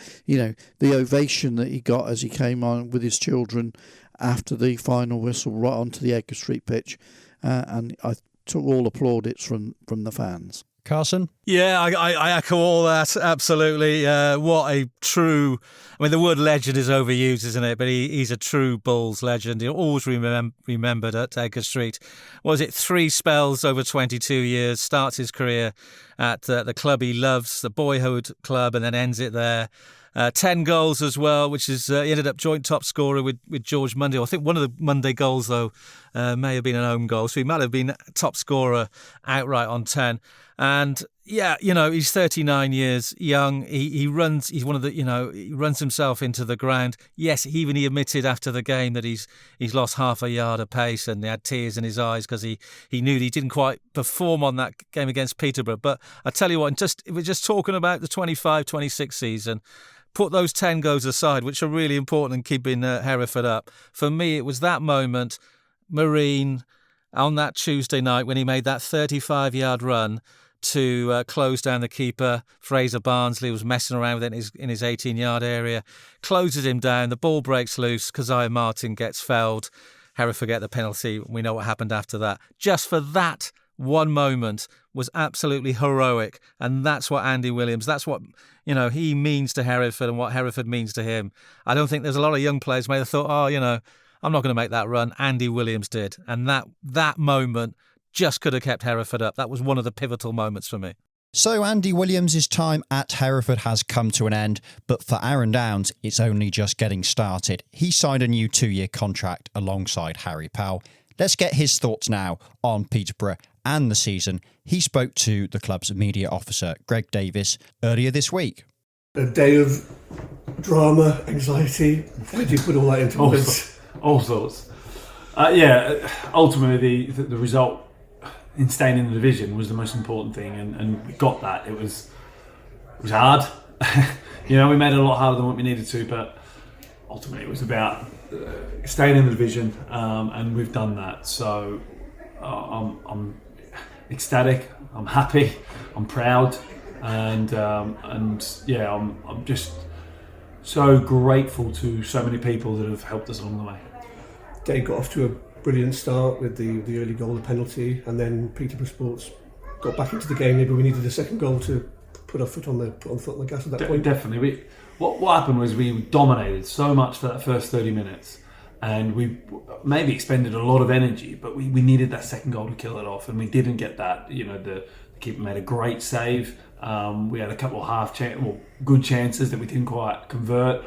Speaker 3: ovation that he got as he came on with his children after the final whistle right onto the Edgar Street pitch. And I took all the plaudits from the fans.
Speaker 2: Carson?
Speaker 4: Yeah, I echo all that, absolutely. What a true... I mean, the word legend is overused, isn't it? But he's a true Bulls legend. He'll always remembered at Edgar Street. Was it 3 spells over 22 years? Starts his career at the club he loves, the boyhood club, and then ends it there. 10 goals as well, which is he ended up joint top scorer with George Monday. I think one of the Monday goals, though, may have been an own goal. So he might have been top scorer outright on 10. And, Yeah, he's 39 years young. He runs. He's one of the. He runs himself into the ground. Yes, he admitted after the game that he's lost half a yard of pace, and he had tears in his eyes because he knew that he didn't quite perform on that game against Peterborough. But I tell you what, if we're just talking about the 25-26 season, put those 10 goals aside, which are really important in keeping Hereford up. For me, it was that moment, Marine, on that Tuesday night when he made that 35-yard run to close down the keeper. Fraser Barnsley was messing around with it in his 18-yard area, closes him down, the ball breaks loose, Keziah Martin gets felled, Hereford get the penalty, we know what happened after that. Just for that one moment was absolutely heroic, and that's what Andy Williams, that's what he means to Hereford and what Hereford means to him. I don't think there's a lot of young players may have thought, I'm not going to make that run. Andy Williams did, and that moment just could have kept Hereford up. That was one of the pivotal moments for me.
Speaker 2: So Andy Williams' time at Hereford has come to an end, but for Aaron Downs, it's only just getting started. He signed a new 2-year contract alongside Harry Powell. Let's get his thoughts now on Peterborough and the season. He spoke to the club's media officer, Gregg Davies, earlier this week.
Speaker 5: A day of drama, anxiety. How do you put all that into words?
Speaker 6: All sorts. Ultimately the result in staying in the division was the most important thing, and we got that. It was hard. We made it a lot harder than what we needed to, but ultimately it was about staying in the division, and we've done that. So I'm ecstatic. I'm happy. I'm proud, and I'm just so grateful to so many people that have helped us along the way.
Speaker 5: Day got off to a brilliant start with the early goal, the penalty, and then Peterborough Sports got back into the game. Maybe we needed a second goal to put our foot on the gas at that point.
Speaker 6: Definitely. What happened was we dominated so much for that first 30 minutes, and we maybe expended a lot of energy, but we needed that second goal to kill it off, and we didn't get that. The keeper made a great save. We had a couple of good chances that we didn't quite convert.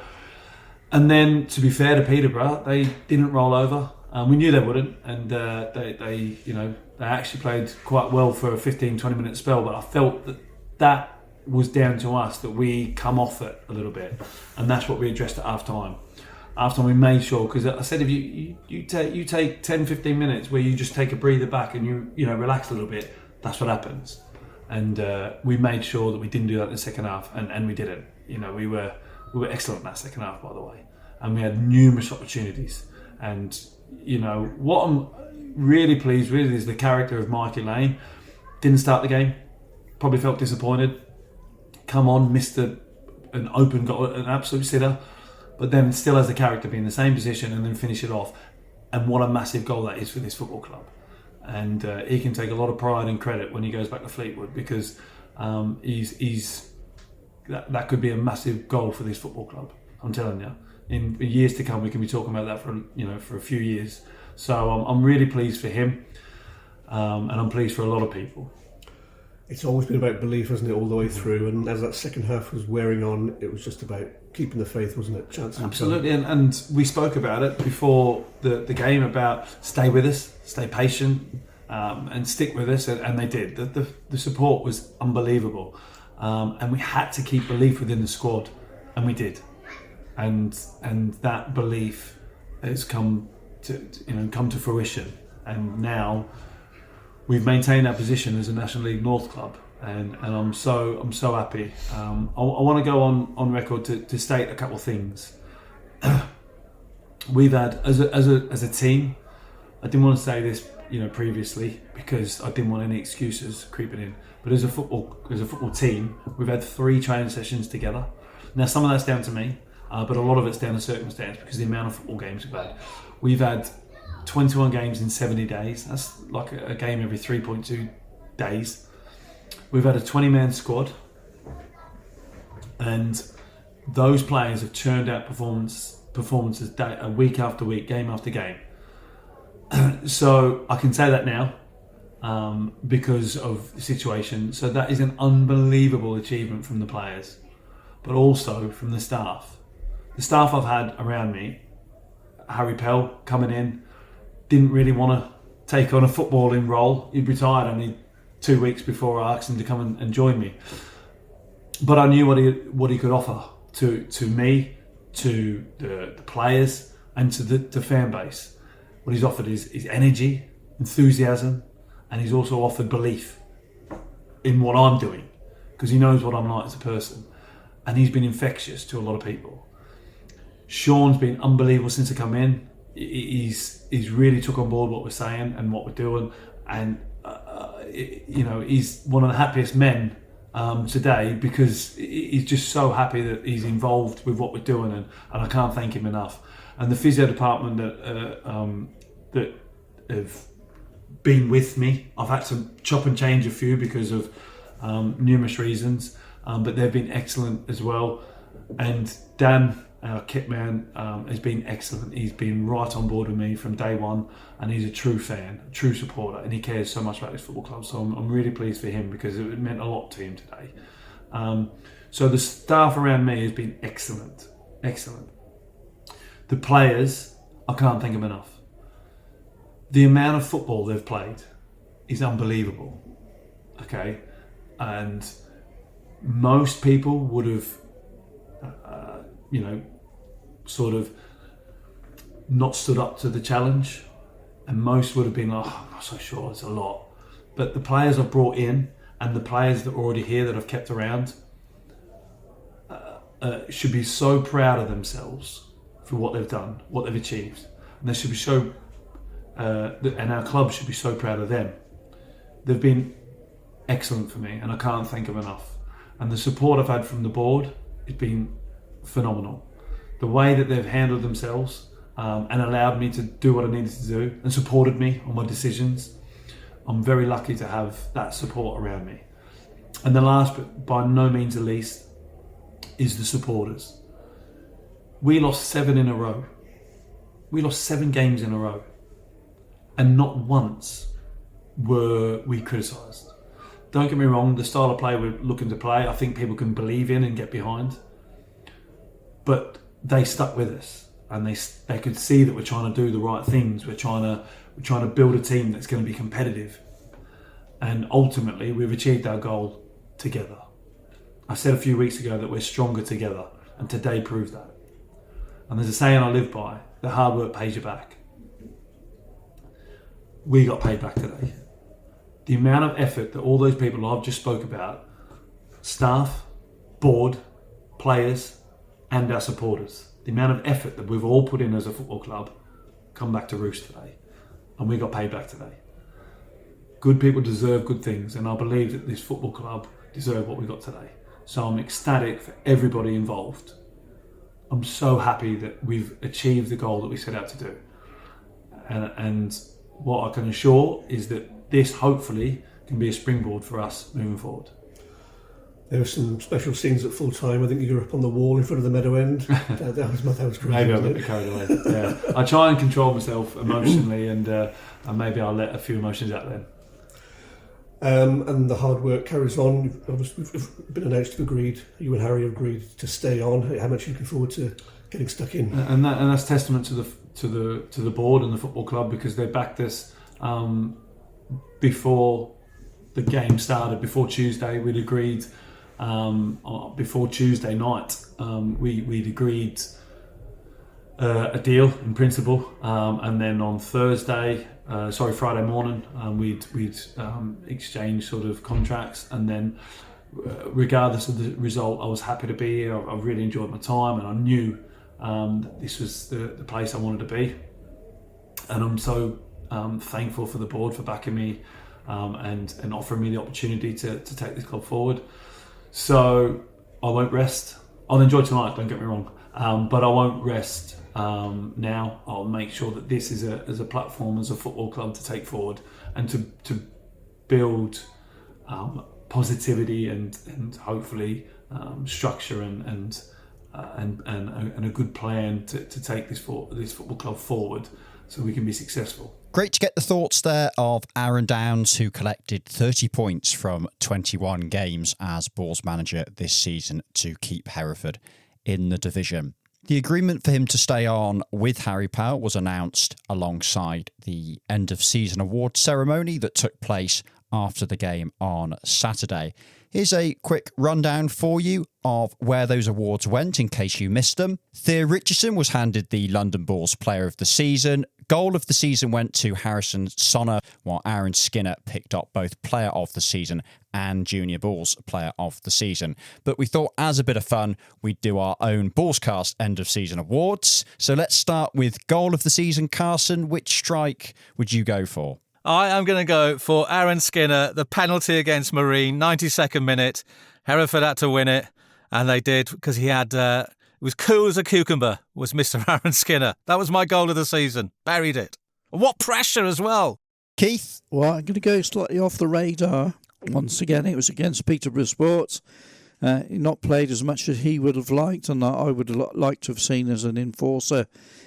Speaker 6: And then, to be fair to Peterborough, they didn't roll over. We knew they wouldn't, and they actually played quite well for a 15-20 minute spell. But I felt that was down to us, that we come off it a little bit, and that's what we addressed at half time. After we made sure, because I said if you take 10-15 minutes where you just take a breather back and you relax a little bit, that's what happens. And we made sure that we didn't do that in the second half, and we didn't. We were excellent in that second half, by the way, and we had numerous opportunities. And what I'm really pleased with is the character of Mikey Lane. Didn't start the game, probably felt disappointed. Come on, missed an open goal, an absolute sitter, but then still has the character, be in the same position and then finish it off. And what a massive goal that is for this football club. And he can take a lot of pride and credit when he goes back to Fleetwood, because that could be a massive goal for this football club. I'm telling you, in years to come, we can be talking about that for a few years. So I'm really pleased for him, and I'm pleased for a lot of people.
Speaker 5: It's always been about belief, hasn't it, all the way through? And as that second half was wearing on, it was just about keeping the faith, wasn't it?
Speaker 6: Absolutely, and we spoke about it before the game about stay with us, stay patient, and stick with us, and they did. The support was unbelievable, and we had to keep belief within the squad, and we did, and that belief has come to fruition, and now we've maintained our position as a National League North club, and I'm so happy. I want to go on record to state a couple of things. We've had as a team. I didn't want to say this, previously, because I didn't want any excuses creeping in. But as a football team, we've had 3 training sessions together. Now, some of that's down to me, but a lot of it's down to circumstance, because the amount of football games we've had. We've had 21 games in 70 days. That's like a game every 3.2 days. We've had a 20-man squad, and those players have churned out performances week after week, game after game. So I can say that now because of the situation. So that is an unbelievable achievement from the players, but also from the staff. The staff I've had around me, Harry Pell coming in, didn't really want to take on a footballing role. He'd retired only 2 weeks before I asked him to come and join me. But I knew what he could offer to me, to the players, and to the fan base. What he's offered is energy, enthusiasm, and he's also offered belief in what I'm doing, because he knows what I'm like as a person, and he's been infectious to a lot of people. Sean's been unbelievable since I come in. He's really took on board what we're saying and what we're doing, and he's one of the happiest men today, because he's just so happy that he's involved with what we're doing, and I can't thank him enough. And the physio department that have been with me, I've had to chop and change a few because of numerous reasons, but they've been excellent as well. And Dan, our kit man, has been excellent. He's been right on board with me from day one, and he's a true fan, a true supporter, and he cares so much about this football club. So I'm really pleased for him, because it meant a lot to him today. So the staff around me has been excellent. The players, I can't thank them enough. The amount of football they've played is unbelievable. Okay, and most people would have, sort of not stood up to the challenge, and most would have been like, I'm not so sure, it's a lot. But the players I've brought in, and the players that are already here that I've kept around, should be so proud of themselves for what they've done, what they've achieved, and they should be so, and our club should be so proud of them. They've been excellent for me, and I can't thank them enough. And the support I've had from the board has been phenomenal. The way that they've handled themselves and allowed me to do what I needed to do, and supported me on my decisions. I'm very lucky to have that support around me. And the last, but by no means the least, is the supporters. We lost 7 in a row. We lost 7 games in a row. And not once were we criticised. Don't get me wrong, the style of play we're looking to play, I think people can believe in and get behind. But they stuck with us, and they could see that we're trying to do the right things. We're trying to build a team that's going to be competitive. And ultimately, we've achieved our goal together. I said a few weeks ago that we're stronger together, and today proved that. And there's a saying I live by, that hard work pays you back. We got paid back today. The amount of effort that all those people I've just spoke about, staff, board, players, and our supporters, the amount of effort that we've all put in as a football club, come back to roost today. And we got paid back today. Good people deserve good things, and I believe that this football club deserve what we got today. So I'm ecstatic for everybody involved. I'm so happy that we've achieved the goal that we set out to do. And what I can assure is that this hopefully can be a springboard for us moving forward.
Speaker 5: There were some special scenes at full time. I think you were up on the wall in front of the Meadow End. that was great.
Speaker 6: Maybe I'm a bit carried away. Yeah, I try and control myself emotionally, and maybe I'll let a few emotions out then.
Speaker 5: And the hard work carries on. Obviously, we've been announced, you and Harry have agreed to stay on. How much are you looking forward to getting stuck in?
Speaker 6: And that's testament to the board and the football club, because they backed us before the game started. Before Tuesday, we'd agreed. Before Tuesday night, we'd agreed a deal in principle, and then on Friday morning, we'd exchanged sort of contracts, and then regardless of the result, I was happy to be here. I really enjoyed my time, and I knew that this was the place I wanted to be, and I'm so thankful for the board for backing me and offering me the opportunity to take this club forward. So I won't rest. I'll enjoy tonight, don't get me wrong, but I won't rest now. I'll make sure that this is a platform, as a football club, to take forward and to build positivity and hopefully structure and a good plan to take this football club forward, so we can be successful.
Speaker 2: Great to get the thoughts there of Aaron Downs, who collected 30 points from 21 games as Bulls manager this season to keep Hereford in the division. The agreement for him to stay on with Harry Powell was announced alongside the end of season award ceremony that took place after the game on Saturday. Here's a quick rundown for you of where those awards went in case you missed them. Theo Richardson was handed the London Bulls Player of the Season. Goal of the season went to Harrison Sonner, while Aaron Skinner picked up both Player of the Season and Junior Bulls Player of the Season. But we thought, as a bit of fun, we'd do our own Bullscast end of season awards. So let's start with Goal of the Season. Carson, which strike would you go for?
Speaker 4: I am going to go for Aaron Skinner, the penalty against Marine, 92nd minute. Hereford had to win it, and they did, because he had... it was cool as a cucumber, was Mr. Aaron Skinner. That was my goal of the season. Buried it. What pressure as well.
Speaker 2: Keith?
Speaker 3: Well, I'm going to go slightly off the radar. Once again, it was against Peterborough Sports. Not played as much as he would have liked, and I would have liked to have seen as an enforcer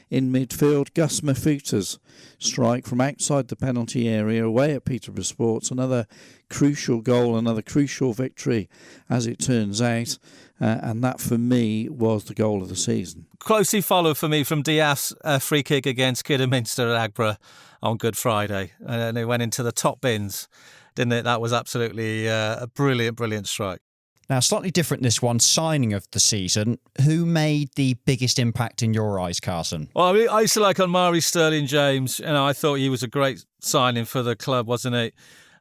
Speaker 3: in midfield. Gus Mafuta's strike from outside the penalty area away at Peterborough Sports. Another crucial goal, another crucial victory, as it turns out. And that, for me, was the goal of the season.
Speaker 4: Closely followed for me from Diaf's free kick against Kidderminster at Agborough on Good Friday. And it went into the top bins, didn't it? That was absolutely a brilliant, brilliant strike.
Speaker 2: Now, slightly different this one, signing of the season. Who made the biggest impact in your eyes, Carson?
Speaker 4: Well, I used to like Omari Sterling-James. I thought he was a great signing for the club, wasn't he?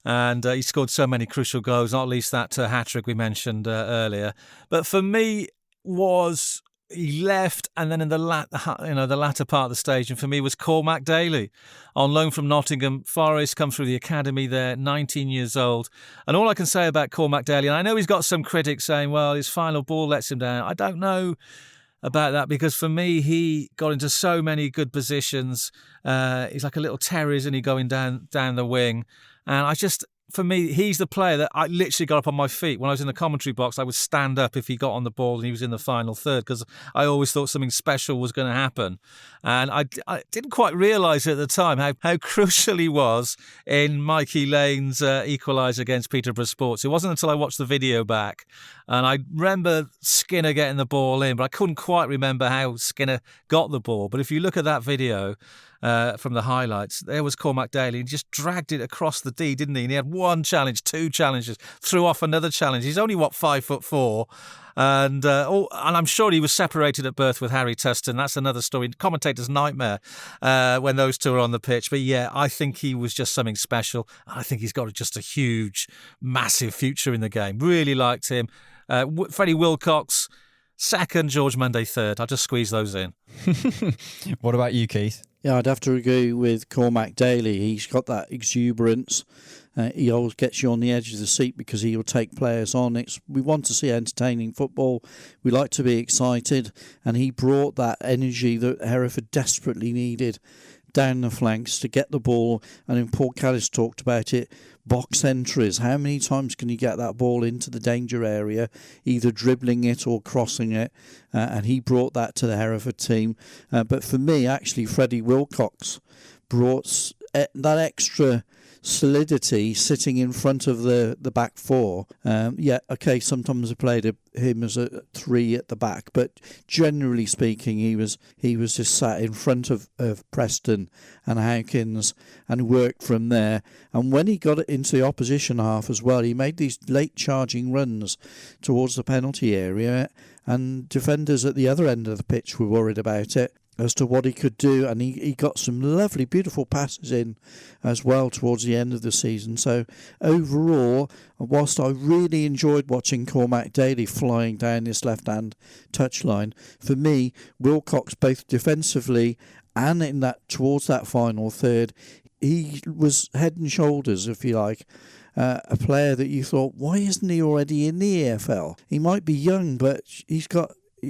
Speaker 4: And he scored so many crucial goals, not least that hat-trick we mentioned earlier. But for me, was he left, and then in the latter part of the stage, and for me was Cormac Daly, on loan from Nottingham Forest, come through the academy there, 19 years old. And all I can say about Cormac Daly, and I know he's got some critics saying, well, his final ball lets him down. I don't know about that, because for me, he got into so many good positions. He's like a little terrier, isn't he, going down the wing. And for me, he's the player that I literally got up on my feet. When I was in the commentary box, I would stand up if he got on the ball and he was in the final third, because I always thought something special was going to happen. And I didn't quite realise at the time how crucial he was in Mikey Lane's equaliser against Peterborough Sports. It wasn't until I watched the video back, and I remember Skinner getting the ball in, but I couldn't quite remember how Skinner got the ball. But if you look at that video, from the highlights, there was Cormac Daly. He just dragged it across the D, didn't he? And he had one challenge, two challenges, threw off another challenge. He's only, 5'4", and I'm sure he was separated at birth with Harry Tustin. That's another story, commentator's nightmare when those two are on the pitch. But yeah, I think he was just something special. I think he's got just a huge, massive future in the game. Really liked him. Freddie Wilcox, second, George Monday third. I'll just squeeze those in.
Speaker 2: What about you, Keith?
Speaker 3: Yeah, I'd have to agree with Cormac Daly. He's got that exuberance. He always gets you on the edge of the seat because he will take players on. We want to see entertaining football. We like to be excited. And he brought that energy that Hereford desperately needed down the flanks to get the ball. And then Paul Callis talked about it. Box entries. How many times can you get that ball into the danger area, either dribbling it or crossing it? And he brought that to the Hereford team. But for me, actually, Freddie Wilcox brought that extra solidity sitting in front of the back four. Sometimes I played him as a three at the back, but generally speaking, he was just sat in front of Preston and Hawkins and worked from there. And when he got it into the opposition half as well, he made these late charging runs towards the penalty area, and defenders at the other end of the pitch were worried about it as to what he could do, and he got some lovely, beautiful passes in as well towards the end of the season. So overall, whilst I really enjoyed watching Cormac Daly flying down this left-hand touchline, for me, Wilcox, both defensively and in that towards that final third, he was head and shoulders, if you like, a player that you thought, why isn't he already in the EFL? He might be young, but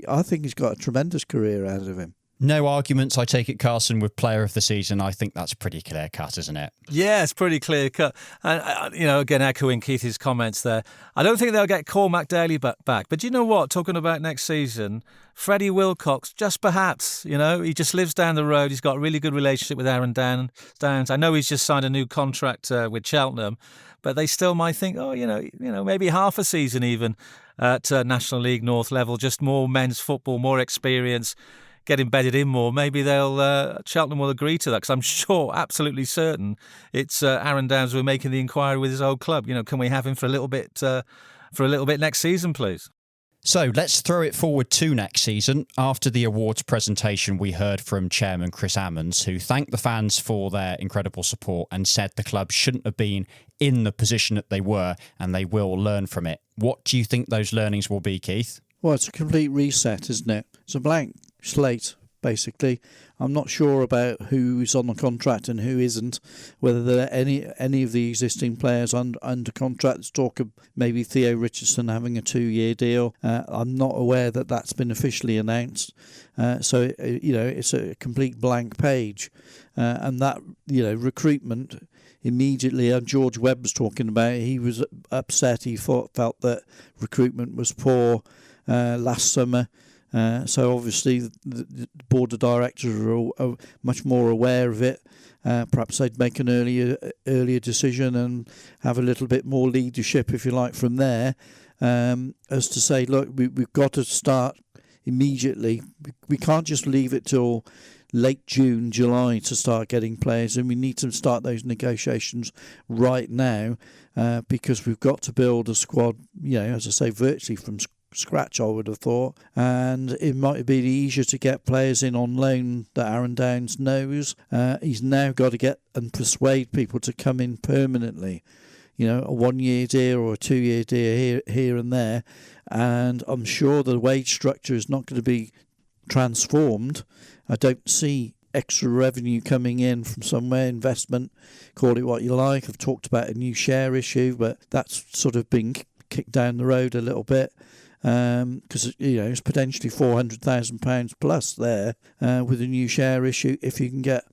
Speaker 3: I think he's got a tremendous career out of him.
Speaker 2: No arguments, I take it, Carson, with player of the season. I think that's pretty clear cut, isn't it?
Speaker 4: Yeah, it's pretty clear cut. And, again, echoing Keith's comments there, I don't think they'll get Cormac Daly back. But you know what? Talking about next season, Freddie Wilcox, just perhaps, he just lives down the road. He's got a really good relationship with Aaron Downs. I know he's just signed a new contract with Cheltenham, but they still might think, maybe half a season even at National League North level, just more men's football, more experience. get embedded in more, maybe Cheltenham will agree to that, because I'm sure, absolutely certain, it's Aaron Downs who are making the inquiry with his old club. Can we have him for a little bit next season, please?
Speaker 2: So let's throw it forward to next season. After the awards presentation, we heard from Chairman Chris Ammons, who thanked the fans for their incredible support and said the club shouldn't have been in the position that they were, and they will learn from it. What do you think those learnings will be, Keith?
Speaker 3: Well, it's a complete reset, isn't it? It's a blank slate, basically. I'm not sure about who's on the contract and who isn't, whether there are any of the existing players under contract. There's talk of maybe Theo Richardson having a 2-year deal. I'm not aware that that's been officially announced. So it's a complete blank page. And that, recruitment immediately, George Webb was talking about it. He was upset. He felt that recruitment was poor last summer. So obviously the board of directors are much more aware of it. Perhaps they'd make an earlier decision and have a little bit more leadership, if you like, from there, as to say, look, we've got to start immediately. We can't just leave it till late June, July to start getting players, and we need to start those negotiations right now, because we've got to build a squad, as I say, virtually from scratch, I would have thought, and it might be easier to get players in on loan that Aaron Downs knows. He's now got to get and persuade people to come in permanently, a 1-year deal or a 2-year deal here and there, and I'm sure the wage structure is not going to be transformed. I don't see extra revenue coming in from somewhere, investment, call it what you like. I've talked about a new share issue, but that's sort of been kicked down the road a little bit. Because it's potentially £400,000 plus there with a new share issue. If you can get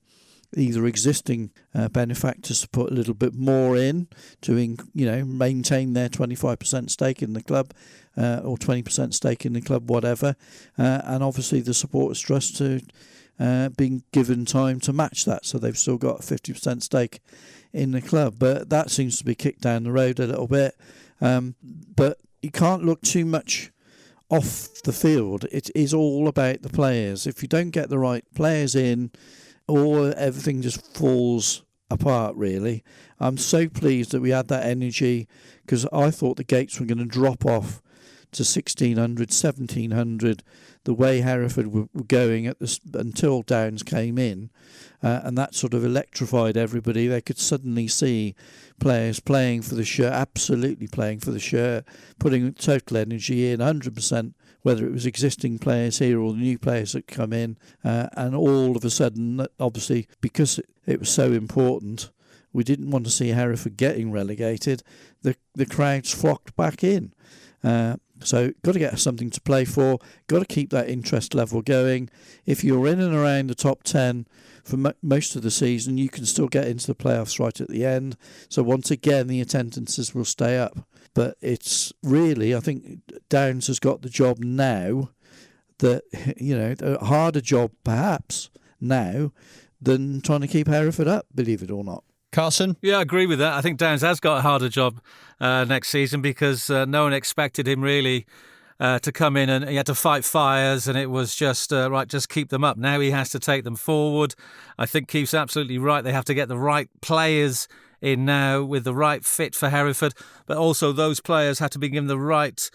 Speaker 3: either existing benefactors to put a little bit more in to maintain their 25% stake in the club or 20% stake in the club, whatever, and obviously the supporters trust to being given time to match that, so they've still got a 50% stake in the club. But that seems to be kicked down the road a little bit. But you can't look too much off the field. It is all about the players. If you don't get the right players in, everything just falls apart, really. I'm so pleased that we had that energy, because I thought the gates were going to drop off to 1,600, 1,700, the way Hereford were going until Downs came in, and that sort of electrified everybody. They could suddenly see players playing for the shirt, absolutely playing for the shirt, putting total energy in, 100%, whether it was existing players here or the new players that come in, and all of a sudden, obviously, because it was so important, we didn't want to see Hereford getting relegated, the crowds flocked back in. So got to get something to play for, got to keep that interest level going. If you're in and around the top 10 for most of the season, you can still get into the playoffs right at the end. So once again, the attendances will stay up. But it's really, I think Downs has got the job now, that, a harder job perhaps now than trying to keep Hereford up, believe it or not.
Speaker 2: Carson?
Speaker 4: Yeah, I agree with that. I think Downs has got a harder job next season, because no one expected him really to come in, and he had to fight fires, and it was just, just keep them up. Now he has to take them forward. I think Keith's absolutely right. They have to get the right players in now with the right fit for Hereford, but also those players have to be given the right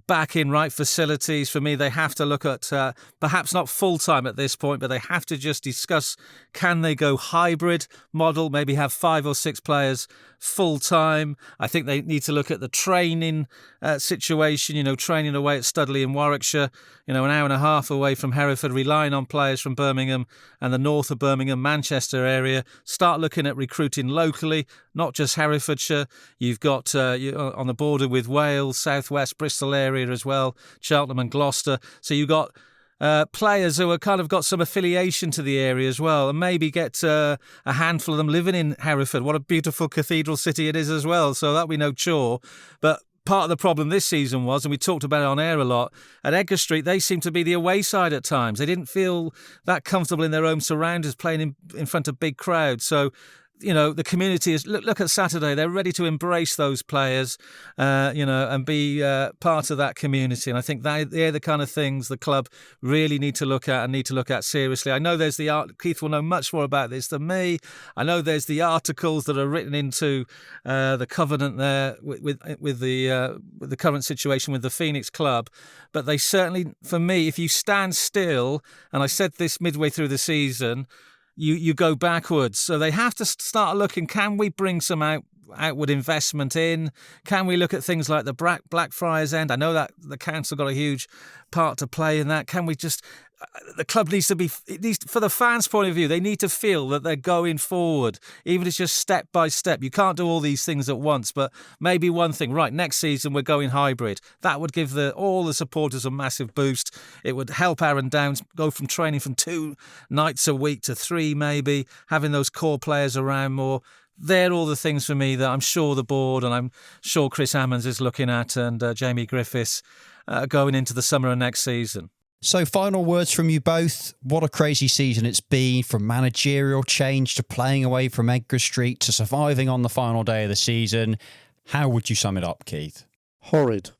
Speaker 4: back in right facilities. For me, they have to look at perhaps not full-time at this point, but they have to just discuss, can they go hybrid model, maybe have 5 or 6 players full-time. I think they need to look at the training situation, training away at Studley in Warwickshire, an hour and a half away from Hereford, relying on players from Birmingham and the north of Birmingham, Manchester area. Start looking at recruiting locally, not just Herefordshire. You've got you're on the border with Wales, South West, Bristol area as well, Cheltenham and Gloucester. So you've got players who have kind of got some affiliation to the area as well, and maybe get a handful of them living in Hereford. What a beautiful cathedral city it is as well, so that'll be no chore. But part of the problem this season was, and we talked about it on air a lot, at Edgar Street, they seemed to be the away side at times. They didn't feel that comfortable in their own surroundings, playing in front of big crowds. So the community is, look at Saturday, they're ready to embrace those players, and be part of that community. And I think they're the kind of things the club really need to look at and need to look at seriously. I know there's Keith will know much more about this than me. I know there's the articles that are written into the covenant there with the current situation with the Phoenix club. But they certainly, for me, if you stand still, and I said this midway through the season, you go backwards. So they have to start looking, can we bring some outward investment in? Can we look at things like the Blackfriars end? I know that the council got a huge part to play in that. Can we just... The club needs to be, for the fans' point of view, they need to feel that they're going forward, even if it's just step by step. You can't do all these things at once, but maybe one thing, right, next season we're going hybrid. That would give all the supporters a massive boost. It would help Aaron Downs go from training from 2 nights a week to 3 maybe, having those core players around more. They're all the things for me that I'm sure the board and I'm sure Chris Ammons is looking at, and Jamie Griffiths going into the summer of next season.
Speaker 2: So final words from you both. What a crazy season it's been, from managerial change to playing away from Edgar Street to surviving on the final day of the season. How would you sum it up, Keith?
Speaker 3: Horrid.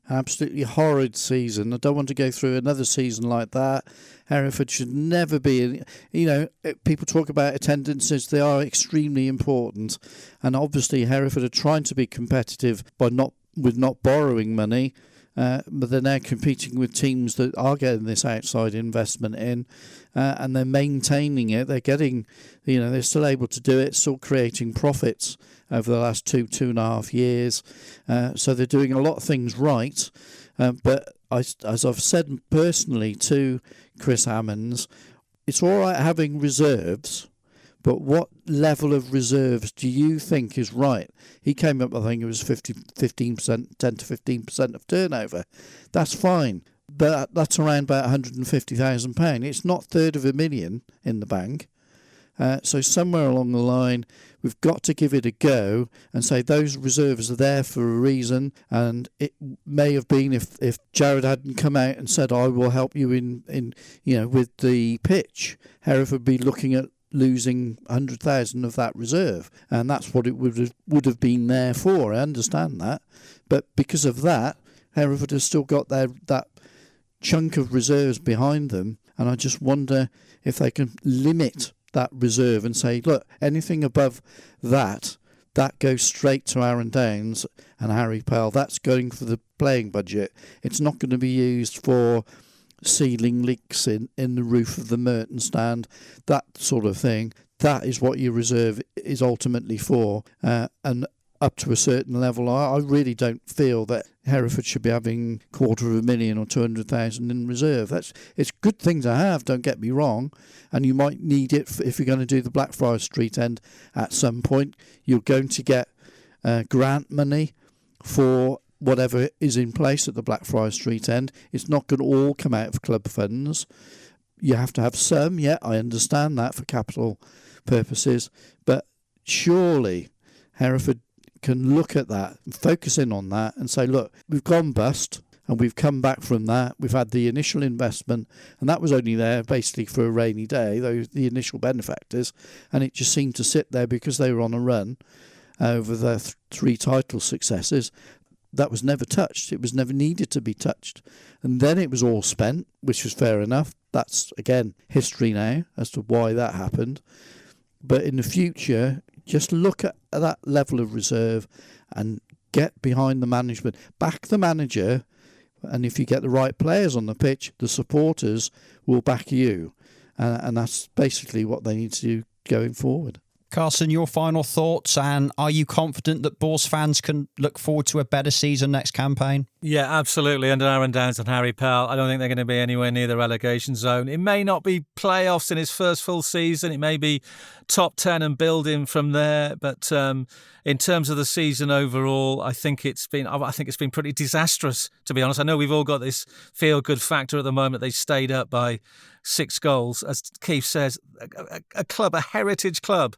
Speaker 3: Absolutely horrid season. I don't want to go through another season like that. Hereford should never be... people talk about attendances. They are extremely important. And obviously Hereford are trying to be competitive with not borrowing money. But they're now competing with teams that are getting this outside investment in, and they're maintaining it. They're getting, they're still able to do it, still creating profits over the last 2.5 years. So they're doing a lot of things right. But as I've said personally to Chris Ammons, it's all right having reserves, but what level of reserves do you think is right? He came up, I think it was 15%, 10 to 15% of turnover. That's fine. But that's around about £150,000. It's not £350,000 in the bank. So somewhere along the line, we've got to give it a go and say those reserves are there for a reason. And it may have been if Jared hadn't come out and said, I will help you in with the pitch, Hereford would be looking at losing 100,000 of that reserve, and that's what it would have been there for. I understand that, but because of that, Hereford has still got that chunk of reserves behind them, and I just wonder if they can limit that reserve and say, look, anything above that goes straight to Aaron Downs and Harry Pell. That's going for the playing budget. It's not going to be used for sealing leaks in the roof of the Merton stand, that sort of thing. That is what your reserve is ultimately for. And up to a certain level, I really don't feel that Hereford should be having £250,000 or 200,000 in reserve. It's a good thing to have, don't get me wrong, and you might need it if you're going to do the Blackfriars Street end at some point. You're going to get grant money for whatever is in place at the Blackfriars Street end. It's not going to all come out of club funds. You have to have some, I understand that for capital purposes, but surely Hereford can look at that and focus in on that and say, look, we've gone bust and we've come back from that. We've had the initial investment, and that was only there basically for a rainy day, the initial benefactors, and it just seemed to sit there because they were on a run over their 3 title successes. That was never touched. It was never needed to be touched. And then it was all spent, which was fair enough. That's, again, history now as to why that happened. But in the future, just look at that level of reserve and get behind the management. Back the manager, and if you get the right players on the pitch, the supporters will back you. And that's basically what they need to do going forward.
Speaker 2: Carson, your final thoughts, and are you confident that Bourse fans can look forward to a better season next campaign?
Speaker 4: Yeah, absolutely. Under Aaron Downs and Harry Pell, I don't think they're going to be anywhere near the relegation zone. It may not be playoffs in his first full season. It may be top 10 and building from there. But in terms of the season overall, I think it's been pretty disastrous, to be honest. I know we've all got this feel-good factor at the moment. They stayed up by 6 goals. As Keith says, a club, a heritage club,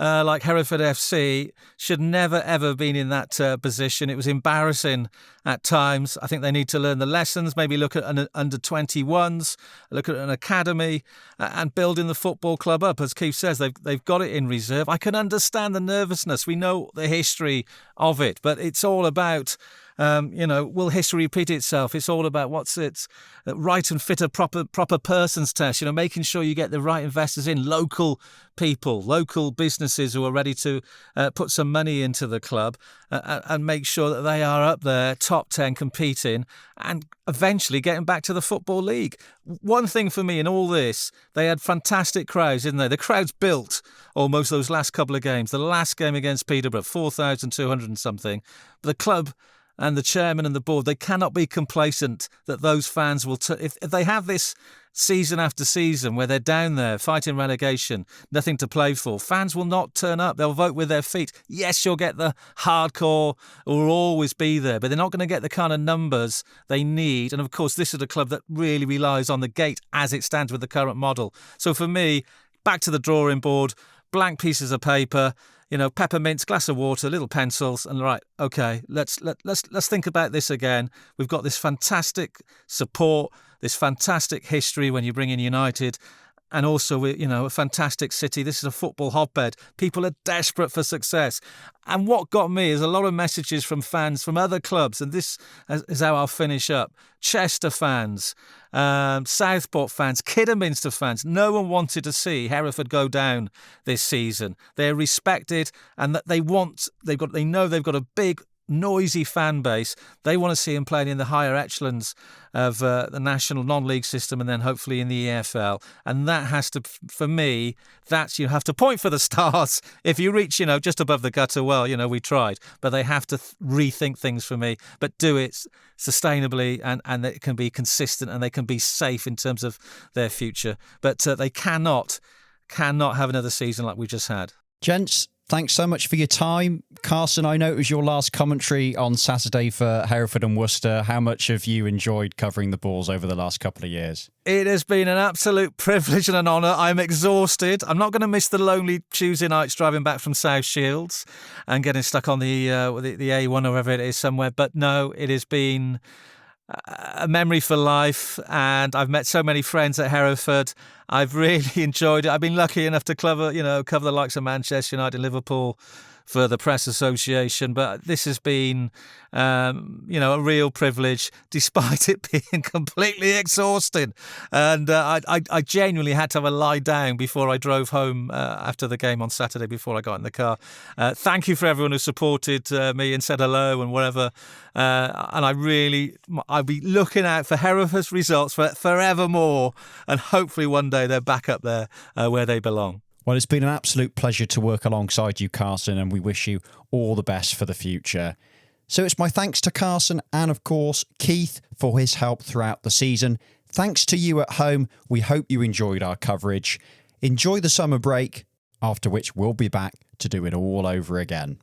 Speaker 4: like Hereford FC should never, ever been in that position. It was embarrassing at times. I think they need to learn the lessons, maybe look at an under-21s, look at an academy and building the football club up. As Keith says, they've got it in reserve. I can understand the nervousness. We know the history of it, but it's all about... will history repeat itself? It's all about what's its right and fit a proper person's test. Making sure you get the right investors in, local people, local businesses who are ready to put some money into the club and make sure that they are up there, top 10 competing and eventually getting back to the Football League. One thing for me in all this, they had fantastic crowds, didn't they? The crowds built almost those last couple of games. The last game against Peterborough, 4,200 and something. But the club... and the chairman and the board, they cannot be complacent that those fans will... if they have this season after season where they're down there fighting relegation, nothing to play for, fans will not turn up. They'll vote with their feet. Yes, you'll get the hardcore who will always be there, but they're not going to get the kind of numbers they need. And of course, this is a club that really relies on the gate as it stands with the current model. So for me, back to the drawing board, blank pieces of paper... peppermints, glass of water, little pencils, and right, okay, let's think about this again. We've got this fantastic support, this fantastic history when you bring in United, and also, a fantastic city. This is a football hotbed. People are desperate for success. And what got me is a lot of messages from fans from other clubs, and this is how I'll finish up. Chester fans, Southport fans, Kidderminster fans. No one wanted to see Hereford go down this season. They're respected, and that they know they've got a big, noisy fan base. They want to see him playing in the higher echelons of the national non-league system and then hopefully in the EFL. And that has to, for me, you have to point for the stars. If you reach, just above the gutter, well, we tried. But they have to rethink things for me, but do it sustainably and it can be consistent and they can be safe in terms of their future. But they cannot have another season like we just had.
Speaker 2: Gents, thanks so much for your time. Carson, I know it was your last commentary on Saturday for Hereford and Worcester. How much have you enjoyed covering the Bulls over the last couple of years?
Speaker 4: It has been an absolute privilege and an honour. I'm exhausted. I'm not going to miss the lonely Tuesday nights driving back from South Shields and getting stuck on the A1 or wherever it is somewhere. But no, it has been a memory for life, and I've met so many friends at Hereford. I've really enjoyed it. I've been lucky enough to cover the likes of Manchester United, Liverpool for the Press Association, but this has been, a real privilege, despite it being completely exhausting. And I genuinely had to have a lie down before I drove home after the game on Saturday, before I got in the car. Thank you for everyone who supported me and said hello and whatever. And I'll be looking out for Hereford's results forevermore, and hopefully one day they're back up there where they belong.
Speaker 2: Well, it's been an absolute pleasure to work alongside you, Carson, and we wish you all the best for the future. So it's my thanks to Carson and, of course, Keith for his help throughout the season. Thanks to you at home. We hope you enjoyed our coverage. Enjoy the summer break, after which we'll be back to do it all over again.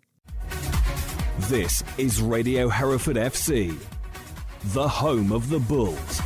Speaker 1: This is Radio Hereford FC, the home of the Bulls.